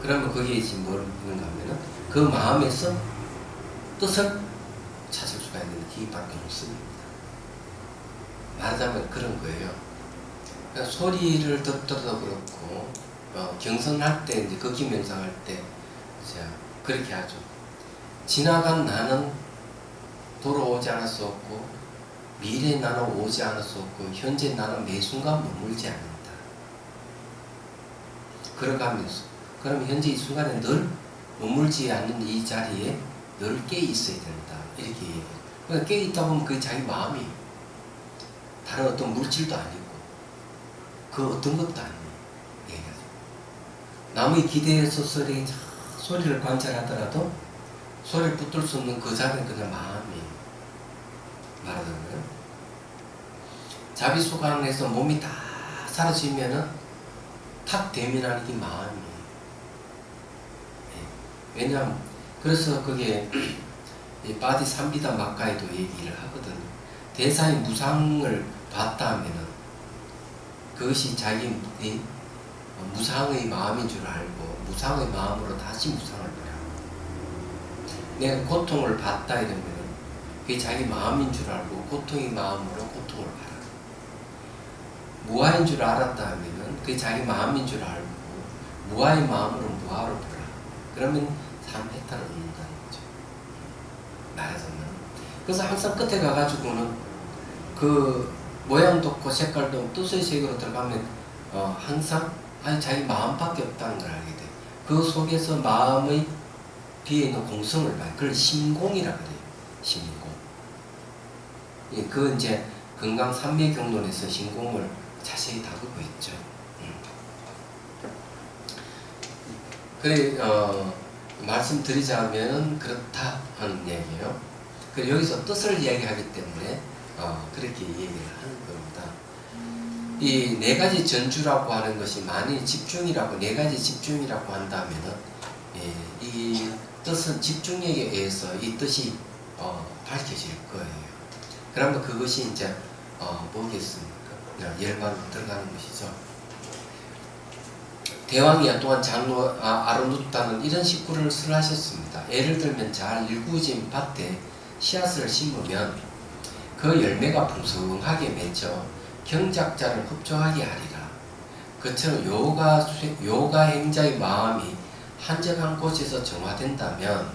그러면 거기에 지금 뭘 보는가 하면은 그 마음에서 뜻을 찾을 수가 있는 기밖에 없습니다. 말하자면 그런 거예요. 그러니까 소리를 듣더라도 그렇고 경선할 때 이제 걷기 명상할 때 그렇게 하죠. 지나간 나는 돌아오지 않을 수 없고 미래 나는 오지 않을 수 없고 현재 나는 매 순간 머물지 않는다. 걸어가면서 그럼 현재 이 순간에 늘 머물지 않는 이 자리에 늘 깨 있어야 된다. 이렇게 얘기해요. 그러니까 깨 있다 보면 그게 자기 마음이 다른 어떤 물질도 아니고 그 어떤 것도 아니에요. 얘기하죠. 남의 기대에서 소리를 관찰하더라도 소리를 붙들 수 없는 그 자리는 그냥 마음이에요. 말하자면 자비수강에서 몸이 다 사라지면은 탁 대면하는 게 마음이에요. 왜냐하면 그래서 그게 바디 삼비다 마카에도 얘기를 하거든요. 대사의 무상을 봤다 하면은 그것이 자기 무상의 마음인 줄 알고 무상의 마음으로 다시 무상을 보라. 내가 고통을 봤다 이러면은 그게 자기 마음인 줄 알고 고통의 마음으로 고통을 봐라. 무아인 줄 알았다 하면은 그게 자기 마음인 줄 알고 무아의 마음으로 무아를 보라. 그러면 삼해탈을 얻는다는 거죠. 말하자면. 그래서 항상 끝에 가가지고는 그 모양도 없고 색깔도 없고 뜻의 세계로 들어가면 항상 자기 마음밖에 없다는 걸 알게 돼. 그 속에서 마음의 비어있는 공성을 봐요. 그걸 심공이라 그래요. 심공. 그 이제 건강 삼매 경론에서 신공을 자세히 다루고 있죠. 그래 말씀드리자면 그렇다 하는 얘기예요. 그리고 여기서 뜻을 이야기하기 때문에 그렇게 얘기를 하는 겁니다. 이 네 가지 전주라고 하는 것이 만일 집중이라고 네 가지 집중이라고 한다면은 이 뜻은 집중력에 의해서 이 뜻이 밝혀질 거예요. 그러면 그것이 이제 뭐겠습니까? 열반으로 들어가는 것이죠. 대왕이 또한 장로 아르누타는 이런 식구를 설하셨습니다. 예를 들면 잘 일구진 밭에 씨앗을 심으면 그 열매가 풍성하게 맺혀 경작자를 흡족하게 하리라. 그처럼 요가 행자의 마음이 한적한 곳에서 정화된다면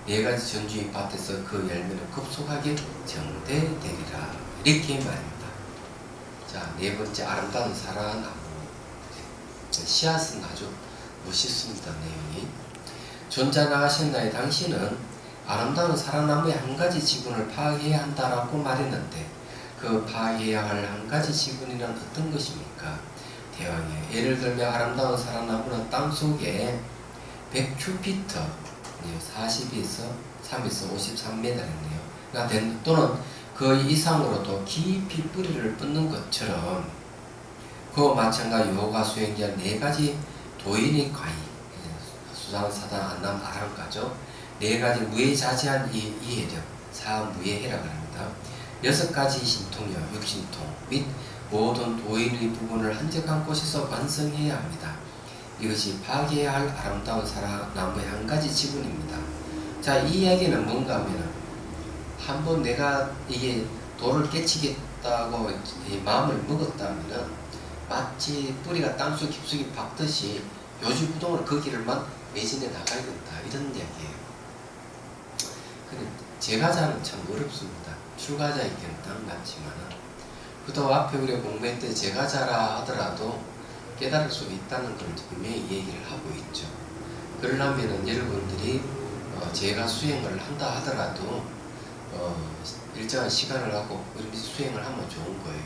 네 가지 전주의 밭에서 그 열매는 급속하게 정대되리라. 이렇게 말입니다. 자, 네 번째 아름다운 사랑나무. 씨앗은 아주 멋있습니다. 내용이. 존자 나가셨나에 당신은 아름다운 사랑나무의 한 가지 지분을 파악해야 한다라고 말했는데 그 파악해야 할 한 가지 지분이란 어떤 것입니까? 대왕이에요. 예를 들면 아름다운 사랑나무는 땅속에 100큐피터 40에서 3에서 53m이네요. 또는 그 이상으로도 깊이 뿌리를 뻗는 것처럼 그와 마찬가지 요가 수행자 네 가지 도인의 과의 수상 사단 안남 아랑가죠. 네 가지 무해자재한 이해력 사무예해라고 합니다. 6가지 신통력 육신통 및 모든 도인의 부분을 한적한 곳에서 완성해야 합니다. 이것이 파괴해야 할 아름다운 사랑나무의 한 가지 지분입니다. 자, 이 이야기는 뭔가 하면 한번 내가 이게 돌을 깨치겠다고 마음을 먹었다면 마치 뿌리가 땅속 깊숙이 박듯이 요지부동으로 그 길을만 매진해 나가야 된다. 이런 이야기예요. 근데 제가자는 참 어렵습니다. 출가자에게는 딱 맞지만 그도 앞에 우리가 공부할 때 제가자라 하더라도 깨달을 수 있다는 걸 분명히 얘기를 하고 있죠. 그러려면은 여러분들이 제가 수행을 한다 하더라도 일정한 시간을 하고 이렇게 수행을 하면 좋은 거예요.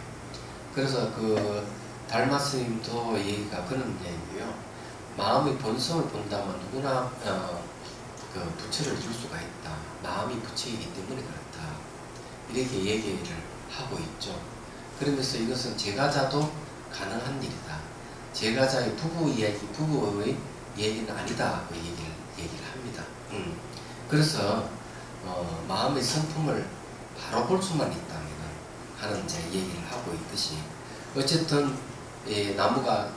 그래서 그 달마 스님도 얘기가 그런 얘기고요. 마음의 본성을 본다면 누구나 그 부처를 이룰 수가 있다. 마음이 부처이기 때문에 그렇다. 이렇게 얘기를 하고 있죠. 그러면서 이것은 제가자도 가능한 일이다. 제가자의 부부의 얘기는 아니다고 얘기를 합니다. 그래서 마음의 성품을 바로 볼 수만 있다면 하는 제 얘기를 하고 있듯이 어쨌든 나무가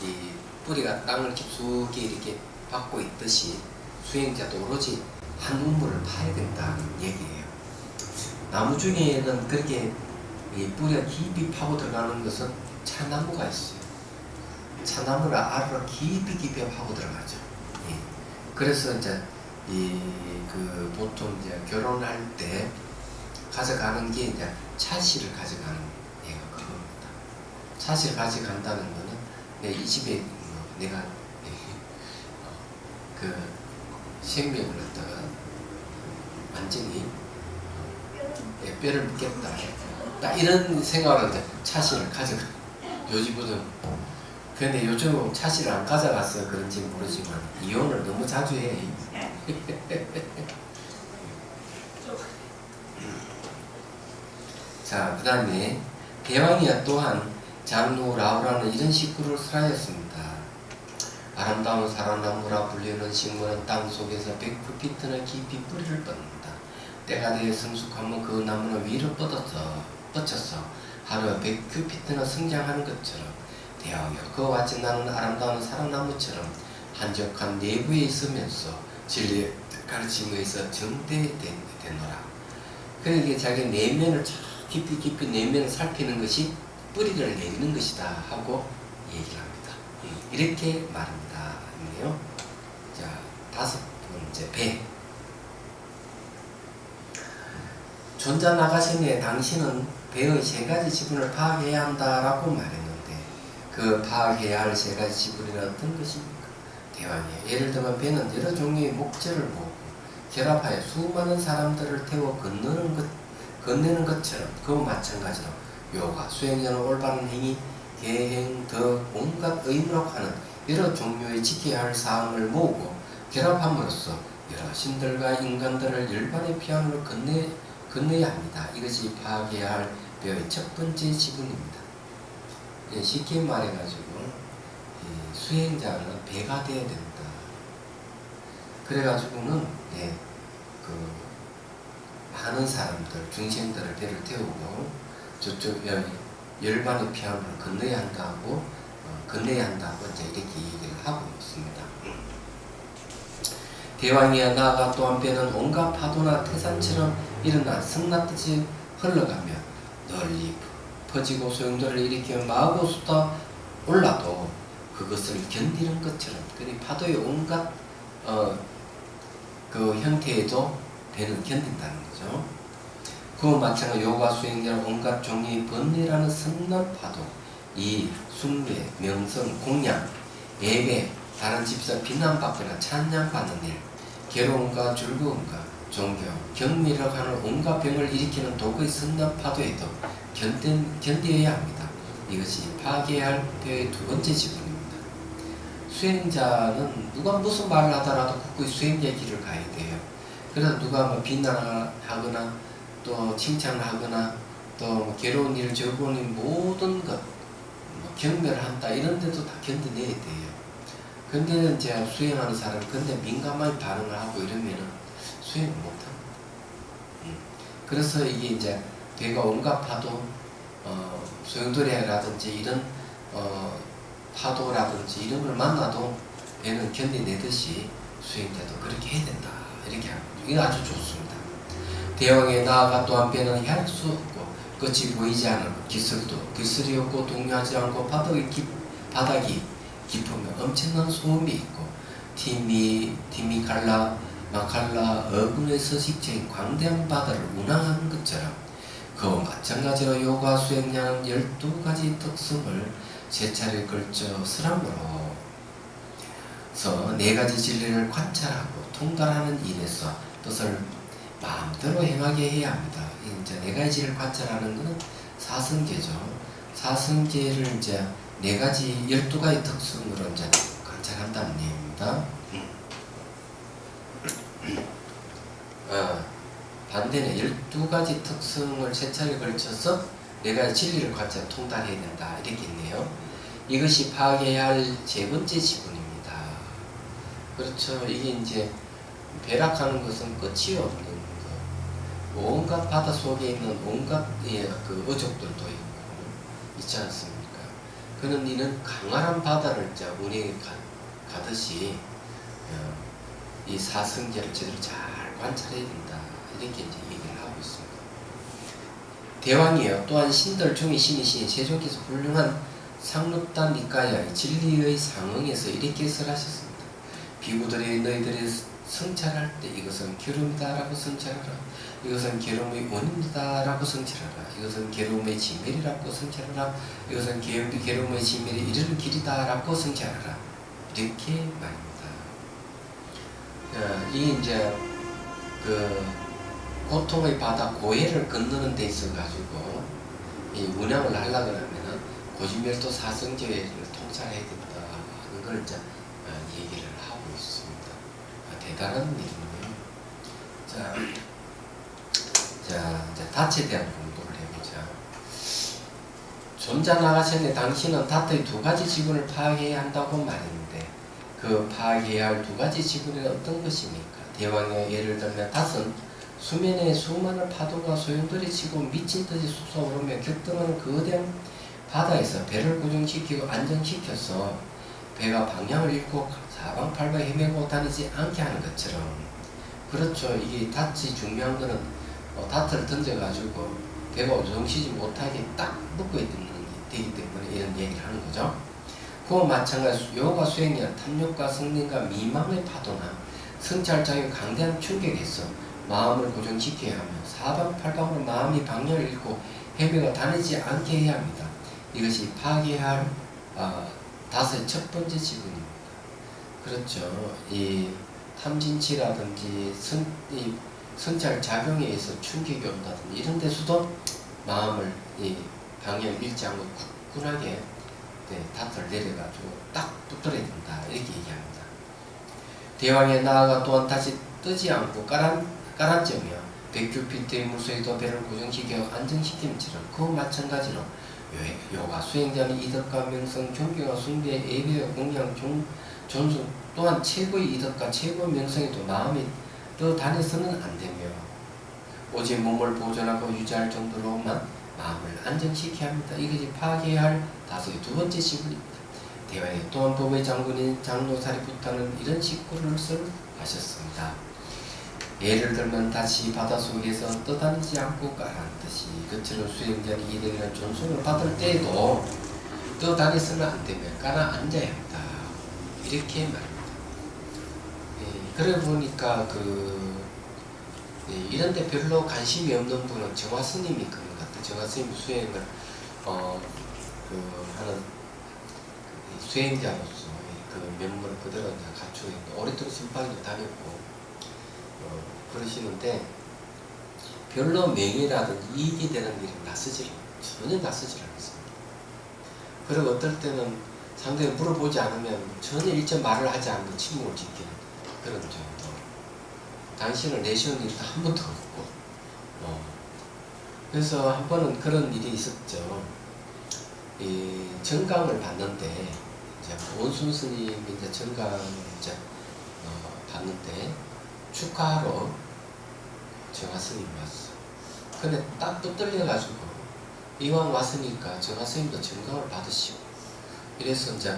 이 뿌리가 땅을 깊숙이 이렇게 박고 있듯이 수행자도 오로지 한 우물을 파야 된다는 얘기예요. 나무 중에는 그렇게 뿌리가 깊이 파고 들어가는 것은 차나무가 있어요. 차나무를 알을 깊이 파고 들어가죠. 예. 그래서 이제 그 보통 이제 결혼할 때 가져가는 게 이제 차씨를 가져가는 얘가 그겁니다. 차씨를 가져간다는 거는 이 집에 내가 그 생명을 갖다가 완전히 뼈를 묻겠다. 딱 이런 생각을 이제 차씨를 가져가. 요즘은 근데 요즘 차씨를 안 가져가서 그런지 모르지만 이혼을 너무 자주 해. 자, 그 다음에 대왕이야 또한 장로 라오라는 이런 식구를 설하였습니다. 아름다운 사랑나무라 불리는 식물은 땅속에서 100큐피트나 깊이 뿌리를 뻗는다. 때가 되어 성숙하면 그 나무는 위로 뻗쳐서 하루에 100큐피트나 성장하는 것처럼 대왕이여 그와 같이 나는 아름다운 사랑나무처럼 한적한 내부에 있으면서 진리의 가르침에서 정대되노라. 그러니까 자기 내면을 깊이 내면을 살피는 것이 뿌리를 내리는 것이다 하고 얘기를 합니다. 이렇게 말합니다. 있네요. 자, 5번째 배. 존자 나가시니 당신은 배의 3가지 지분을 파악해야 한다라고 말했는데 그 파악해야 할 3가지 지분이 어떤 것입니까? 대왕이에요. 예를 들면 배는 여러 종류의 목재를 모으고 결합하여 수많은 사람들을 태워 건네는 것처럼 그와 마찬가지로 요가 수행자는 올바른 행위, 계행, 덕, 온갖 의무라고 하는 여러 종류의 지켜야 할 사항을 모으고 결합함으로써 여러 신들과 인간들을 열반의 피안으로 건너야 합니다. 이것이 파악해야 할 배의 첫 번째 지분입니다. 쉽게 말해가지고 수행자는 배가 되어야 된다. 그래가지고는 많은 사람들, 중생들을 배를 태우고 저쪽 열반의 피안으로 건너야 한다고 이제 이렇게 얘기를 하고 있습니다. 대왕이야 나아가 또 한편은 온갖 파도나 태산처럼 일어나 성났듯이 흘러가며 널리 퍼지고 소용돌이를 일으키며 마구 쏟아 올라도 그것을 견디는 것처럼 그리 파도의 온갖 그 형태에도 배는 견딘다는 거죠. 그와 마찬가지로 요가 수행자는 온갖 종류의 번뇌라는 성난 파도, 이 숭배, 명성, 공양, 예배, 다른 집사 비난받거나 찬양받는 일, 괴로움과 즐거움과 종교, 경미라고 하는 온갖 병을 일으키는 독의 성난 파도에도 견뎌야 합니다. 이것이 파괴해야 할 배의 두 번째 지분입니다. 수행자는 누가 무슨 말을 하더라도 굳건히 수행자의 길을 가야 돼요. 그래서 누가 뭐 비난하거나 또 칭찬하거나 또 괴로운 일, 즐거운 일 모든 것 경멸을 한다 이런 데도 다 견뎌내야 돼요. 근데 이제 수행하는 사람 근데 민감하게 반응을 하고 이러면은 수행을 못합니다. 그래서 이게 이제 배가 온갖 파도 소용돌이라든지 이런 파도라든지 이런 걸 만나도 배는 견뎌내듯이 수행자도 그렇게 해야 된다 이렇게 하는 거죠. 이거 아주 좋습니다. 대왕에 나아가 또한 배는 할 수 없고 끝이 보이지 않은 기술이 없고 동요하지 않고 바닥이 깊으면 엄청난 소음이 있고 티미칼라 마칼라 어군의 서식처인 광대한 바다를 운항하는 것처럼 그와 마찬가지로 요가 수행자는 12가지 특성을 세 차례에 걸쳐 스람으로서 4가지 진리를 관찰하고 통달하는 일에서 뜻을 마음대로 행하게 해야 합니다. 이제 4가지 진리를 관찰하는 것은 사성계죠. 사성계를 이제 4가지 12가지 특성으로 이제 관찰한다는 얘기입니다. 반대는 12가지 특성을 세 차례에 걸쳐서 4가지 진리를 관찰 통달해야 된다 이렇게 있네요. 이것이 파악해야 할 세 번째 지분입니다. 그렇죠. 이게 이제 배락하는 것은 끝이 없는 거. 온갖 바다 속에 있는 온갖 그 어족들도 있고 있지 않습니까? 그는 이는 강활한 바다를 운에 가듯이 이 사성제를 제대로 잘 관찰해야 된다. 이렇게 이제 얘기를 하고 있습니다. 대왕이여 또한 신들 중에 신이신 세종께서 훌륭한 상륙단 니까야의 진리의 상응에서 이렇게 설하셨습니다. 비구들이 너희들이 성찰할 때 이것은 괴로움이다라고 성찰하라. 이것은 괴로움의 원인이다라고 성찰하라. 이것은 괴로움의 지멸이라고 성찰하라. 이것은 괴로움의 지멸이 이르는 길이다라고 성찰하라. 이렇게 말입니다. 이게 이제 그 고통의 바다 고해를 건너는 데 있어 가지고 이 운항을 하려고 하면은 고지멸도 사성제를 통찰해야 된다 하는 걸 이제 얘기를 하고 있습니다. 대단한 일이네요. 자, 이제 닻에 대한 공부를 해보자. 존자 나가셨네. 당신은 닷의 2가지 지분을 파악해야 한다고 말했는데 그 파악해야 할 2가지 지분은 어떤 것입니까? 대왕의 예를 들면 닷은 수면에 수많은 파도가 소용돌이 치고 미친 듯이 솟아오르며 격동하는 거대한 바다에서 배를 고정시키고 안정시켜서 배가 방향을 잃고 사방팔방 헤매고 다니지 않게 하는 것처럼 그렇죠. 이게 닷이 중요한 거는 닷을 던져가지고 배가 오정시지 못하게 딱 묶어야 되기 때문에 이런 얘기를 하는 거죠. 그와 마찬가지로 요가 수행이나 탐욕과 성능과 미망의 파도나 성찰장의 강대한 충격에서 마음을 고정시켜야 하며 사방팔방으로 마음이 방향을 잃고 헤매가 다니지 않게 해야 합니다. 이것이 파괴해야 할 닷의 첫 번째 지분입니다. 그렇죠. 이 탐진치라든지 성찰 작용에 의해서 충격이 온다든지 이런 데서도 마음을 이 방향을 잃지 않고 굳건하게 닷을 내려가지고 딱 붙들어야 된다 이렇게 얘기합니다. 대왕에 나아가 또한 다시 뜨지 않고 가라앉으며 백규피트의 물속에도 배를 고정시켜 안정시킴처럼 그 마찬가지로 요가 수행자는 이덕과 명성, 존경과 숭배, 예배와 공양, 존중 또한 최고의 이덕과 최고의 명성에도 마음이 떠다녀서는 안 되며 오직 몸을 보존하고 유지할 정도로만 마음을 안정시켜야 합니다. 이것이 파괴해야 할 다소의 두 번째 시군입니다. 대왕이 또한 법의 장군인 장로사리부타는 이런 식구를 하셨습니다. 예를 들면 다시 바닷속에서 떠다니지 않고 가라앉듯이 그처럼 수행자는 이들이나 존속을 받을 때에도 떠다니서는 안 되며 가라앉아야 한다. 이렇게 말합니다. 그래 보니까 이런데 별로 관심이 없는 분은 정화 스님이 그런 것 같아요. 정화 스님 수행을 하는 수행자로서 그 면모를 그대로 갖추고 있는 오랫동안 선방도 다녔고 그러시는데 별로 명예라든지 이익이 되는 일은 전혀 낯서질 않습니다. 그리고 어떨 때는 상대가 물어보지 않으면 전혀 일절 말을 하지 않고 침묵을 지키는 그런 정도. 당신을 내세운 일도 한 번도 없고 그래서 한 번은 그런 일이 있었죠. 이 정강을 받는데 이제 원순 스님이 이제 정강을 이제 받는데 축하하러 정화 스님이 왔어. 근데 딱 붙들려가지고 이왕 왔으니까 정화 스님도 정강을 받으시오. 이래서 이제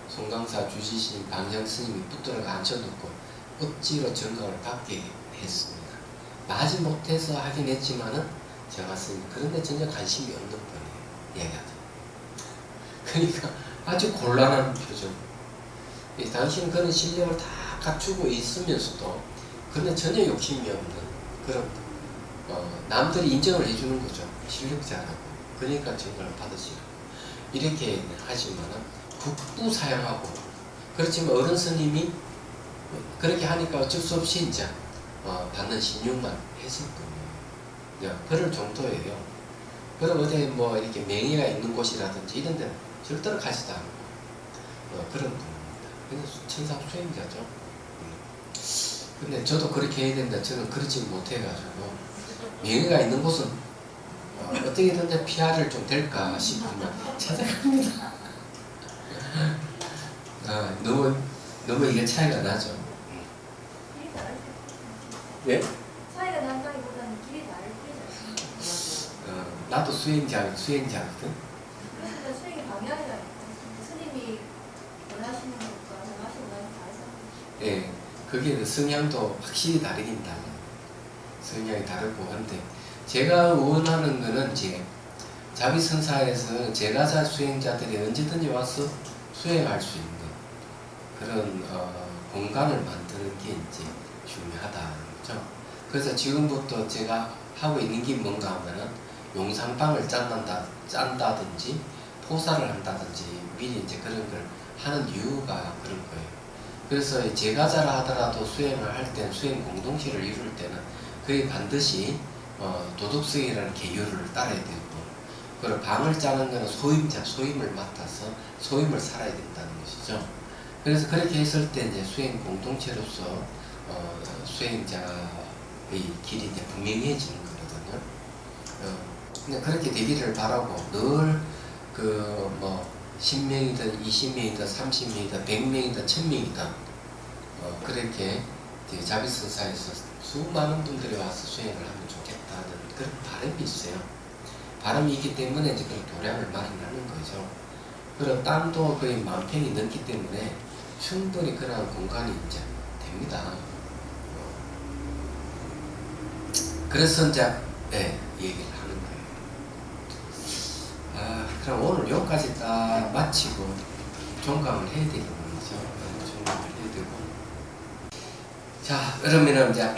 송강사 주지신 방장 스님이 붙들어 앉혀놓고 억지로 정강을 받게 했습니다. 마지 못해서 하긴 했지만은 정화 스님 그런데 전혀 관심이 없는 분이에요. 얘기하죠. 그러니까 아주 곤란한 표정. 당신은 그런 실력을 다 갖추고 있으면서도 근데 전혀 욕심이 없는 그런 남들이 인정을 해주는 거죠. 실력자라고. 그러니까 정강을 받으시라고. 이렇게 하지만은 국부사양하고 그렇지만 어른 스님이 그렇게 하니까 어쩔 수 없이 이제 받는 신용만 했었군요. 그럴 정도예요. 그럼 어디 뭐 이렇게 명예가 있는 곳이라든지 이런 데는 절대로 가지도 않고 그런 분입니다. 그냥 천상 수행자죠. 근데 저도 그렇게 해야 된다. 저는 그렇지 못해가지고 명예가 있는 곳은 어떻게든 PR을 좀 될까 싶으면 찾아갑니다. 너무 이게 차이가 나죠. 예?
차이가 난다기보다는 길이 다를 뿐이잖아요.
나도 수행자거든.
그래서 수행의 방향이라니까. 스님이 원하시는 것과 원하시는 것이 다르잖아요.
예, 그게 그 성향도 확실히 다르긴 달라요. 성향이 다르고 한데 제가 원하는 거는 이제 자비선사에서 제가자 수행자들이 언제든지 와서 수행할 수 있는 그런 공간을 만드는 게 이제 중요하다는 거죠. 그래서 지금부터 제가 하고 있는 게 뭔가 하면은 용상방을 짠다든지 포사를 한다든지 미리 이제 그런 걸 하는 이유가 그런 거예요. 그래서 제가자라 하더라도 수행을 할 때는 수행 공동체를 이룰 때는 그게 반드시 도덕성이라는 계율을 따라야 되고 그리고 방을 짜는 것은 소임을 맡아서 소임을 살아야 된다는 것이죠. 그래서 그렇게 했을 때 이제 수행 공동체로서 수행자의 길이 이제 분명해지는 거거든요. 근데 그렇게 되기를 바라고 늘 10명이든 20명이든 30명이든 100명이든 1000명이든 그렇게 자비선사에서 수많은 분들이 와서 수행을 하면 좋겠다는 그런 바람이 있어요. 바람이 있기 때문에 이제 그런 도량을 마련하는 거죠. 그리고 땅도 거의 10,000평이 넘기 때문에 충분히 그런 공간이 이제 됩니다. 그래서 이제 얘기를 하는 거예요. 그럼 오늘 여기까지 딱 마치고 종강을 해야 되는 거죠. 종강을 해야 되고. 자, 그러면은 이제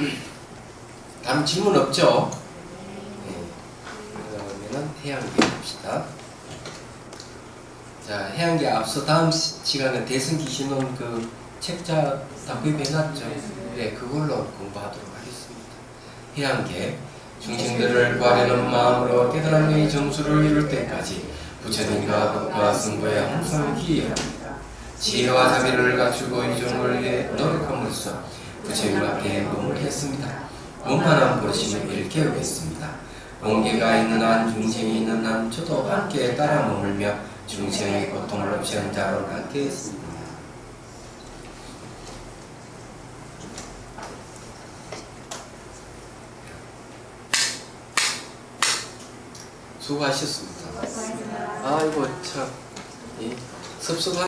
다음 질문 없죠? 네. 그러면은 해양계 봅시다. 자, 해양계 앞서 다음 시간에 대승기 신혼 그 책자 다 구입해놨죠? 네, 그걸로 공부하도록 하겠습니다. 해양계 중생들을 구하려는 마음으로 깨달음의 정수를 이룰 때까지 부처님과 법과 승부에 항상 기여합니다. 지혜와 자비를 갖추고 이종을 위해 노력함으로써 부처님과 함께 행동을 했습니다. 원만한 보심을 일깨우겠습니다. 온계가 있는 한 중생이 있는 한 저도 함께 따라 머물며 중생의 고통을 없이 하는 자로 함께 했습니다. 수고하셨습니다. 아이고 참 섭섭한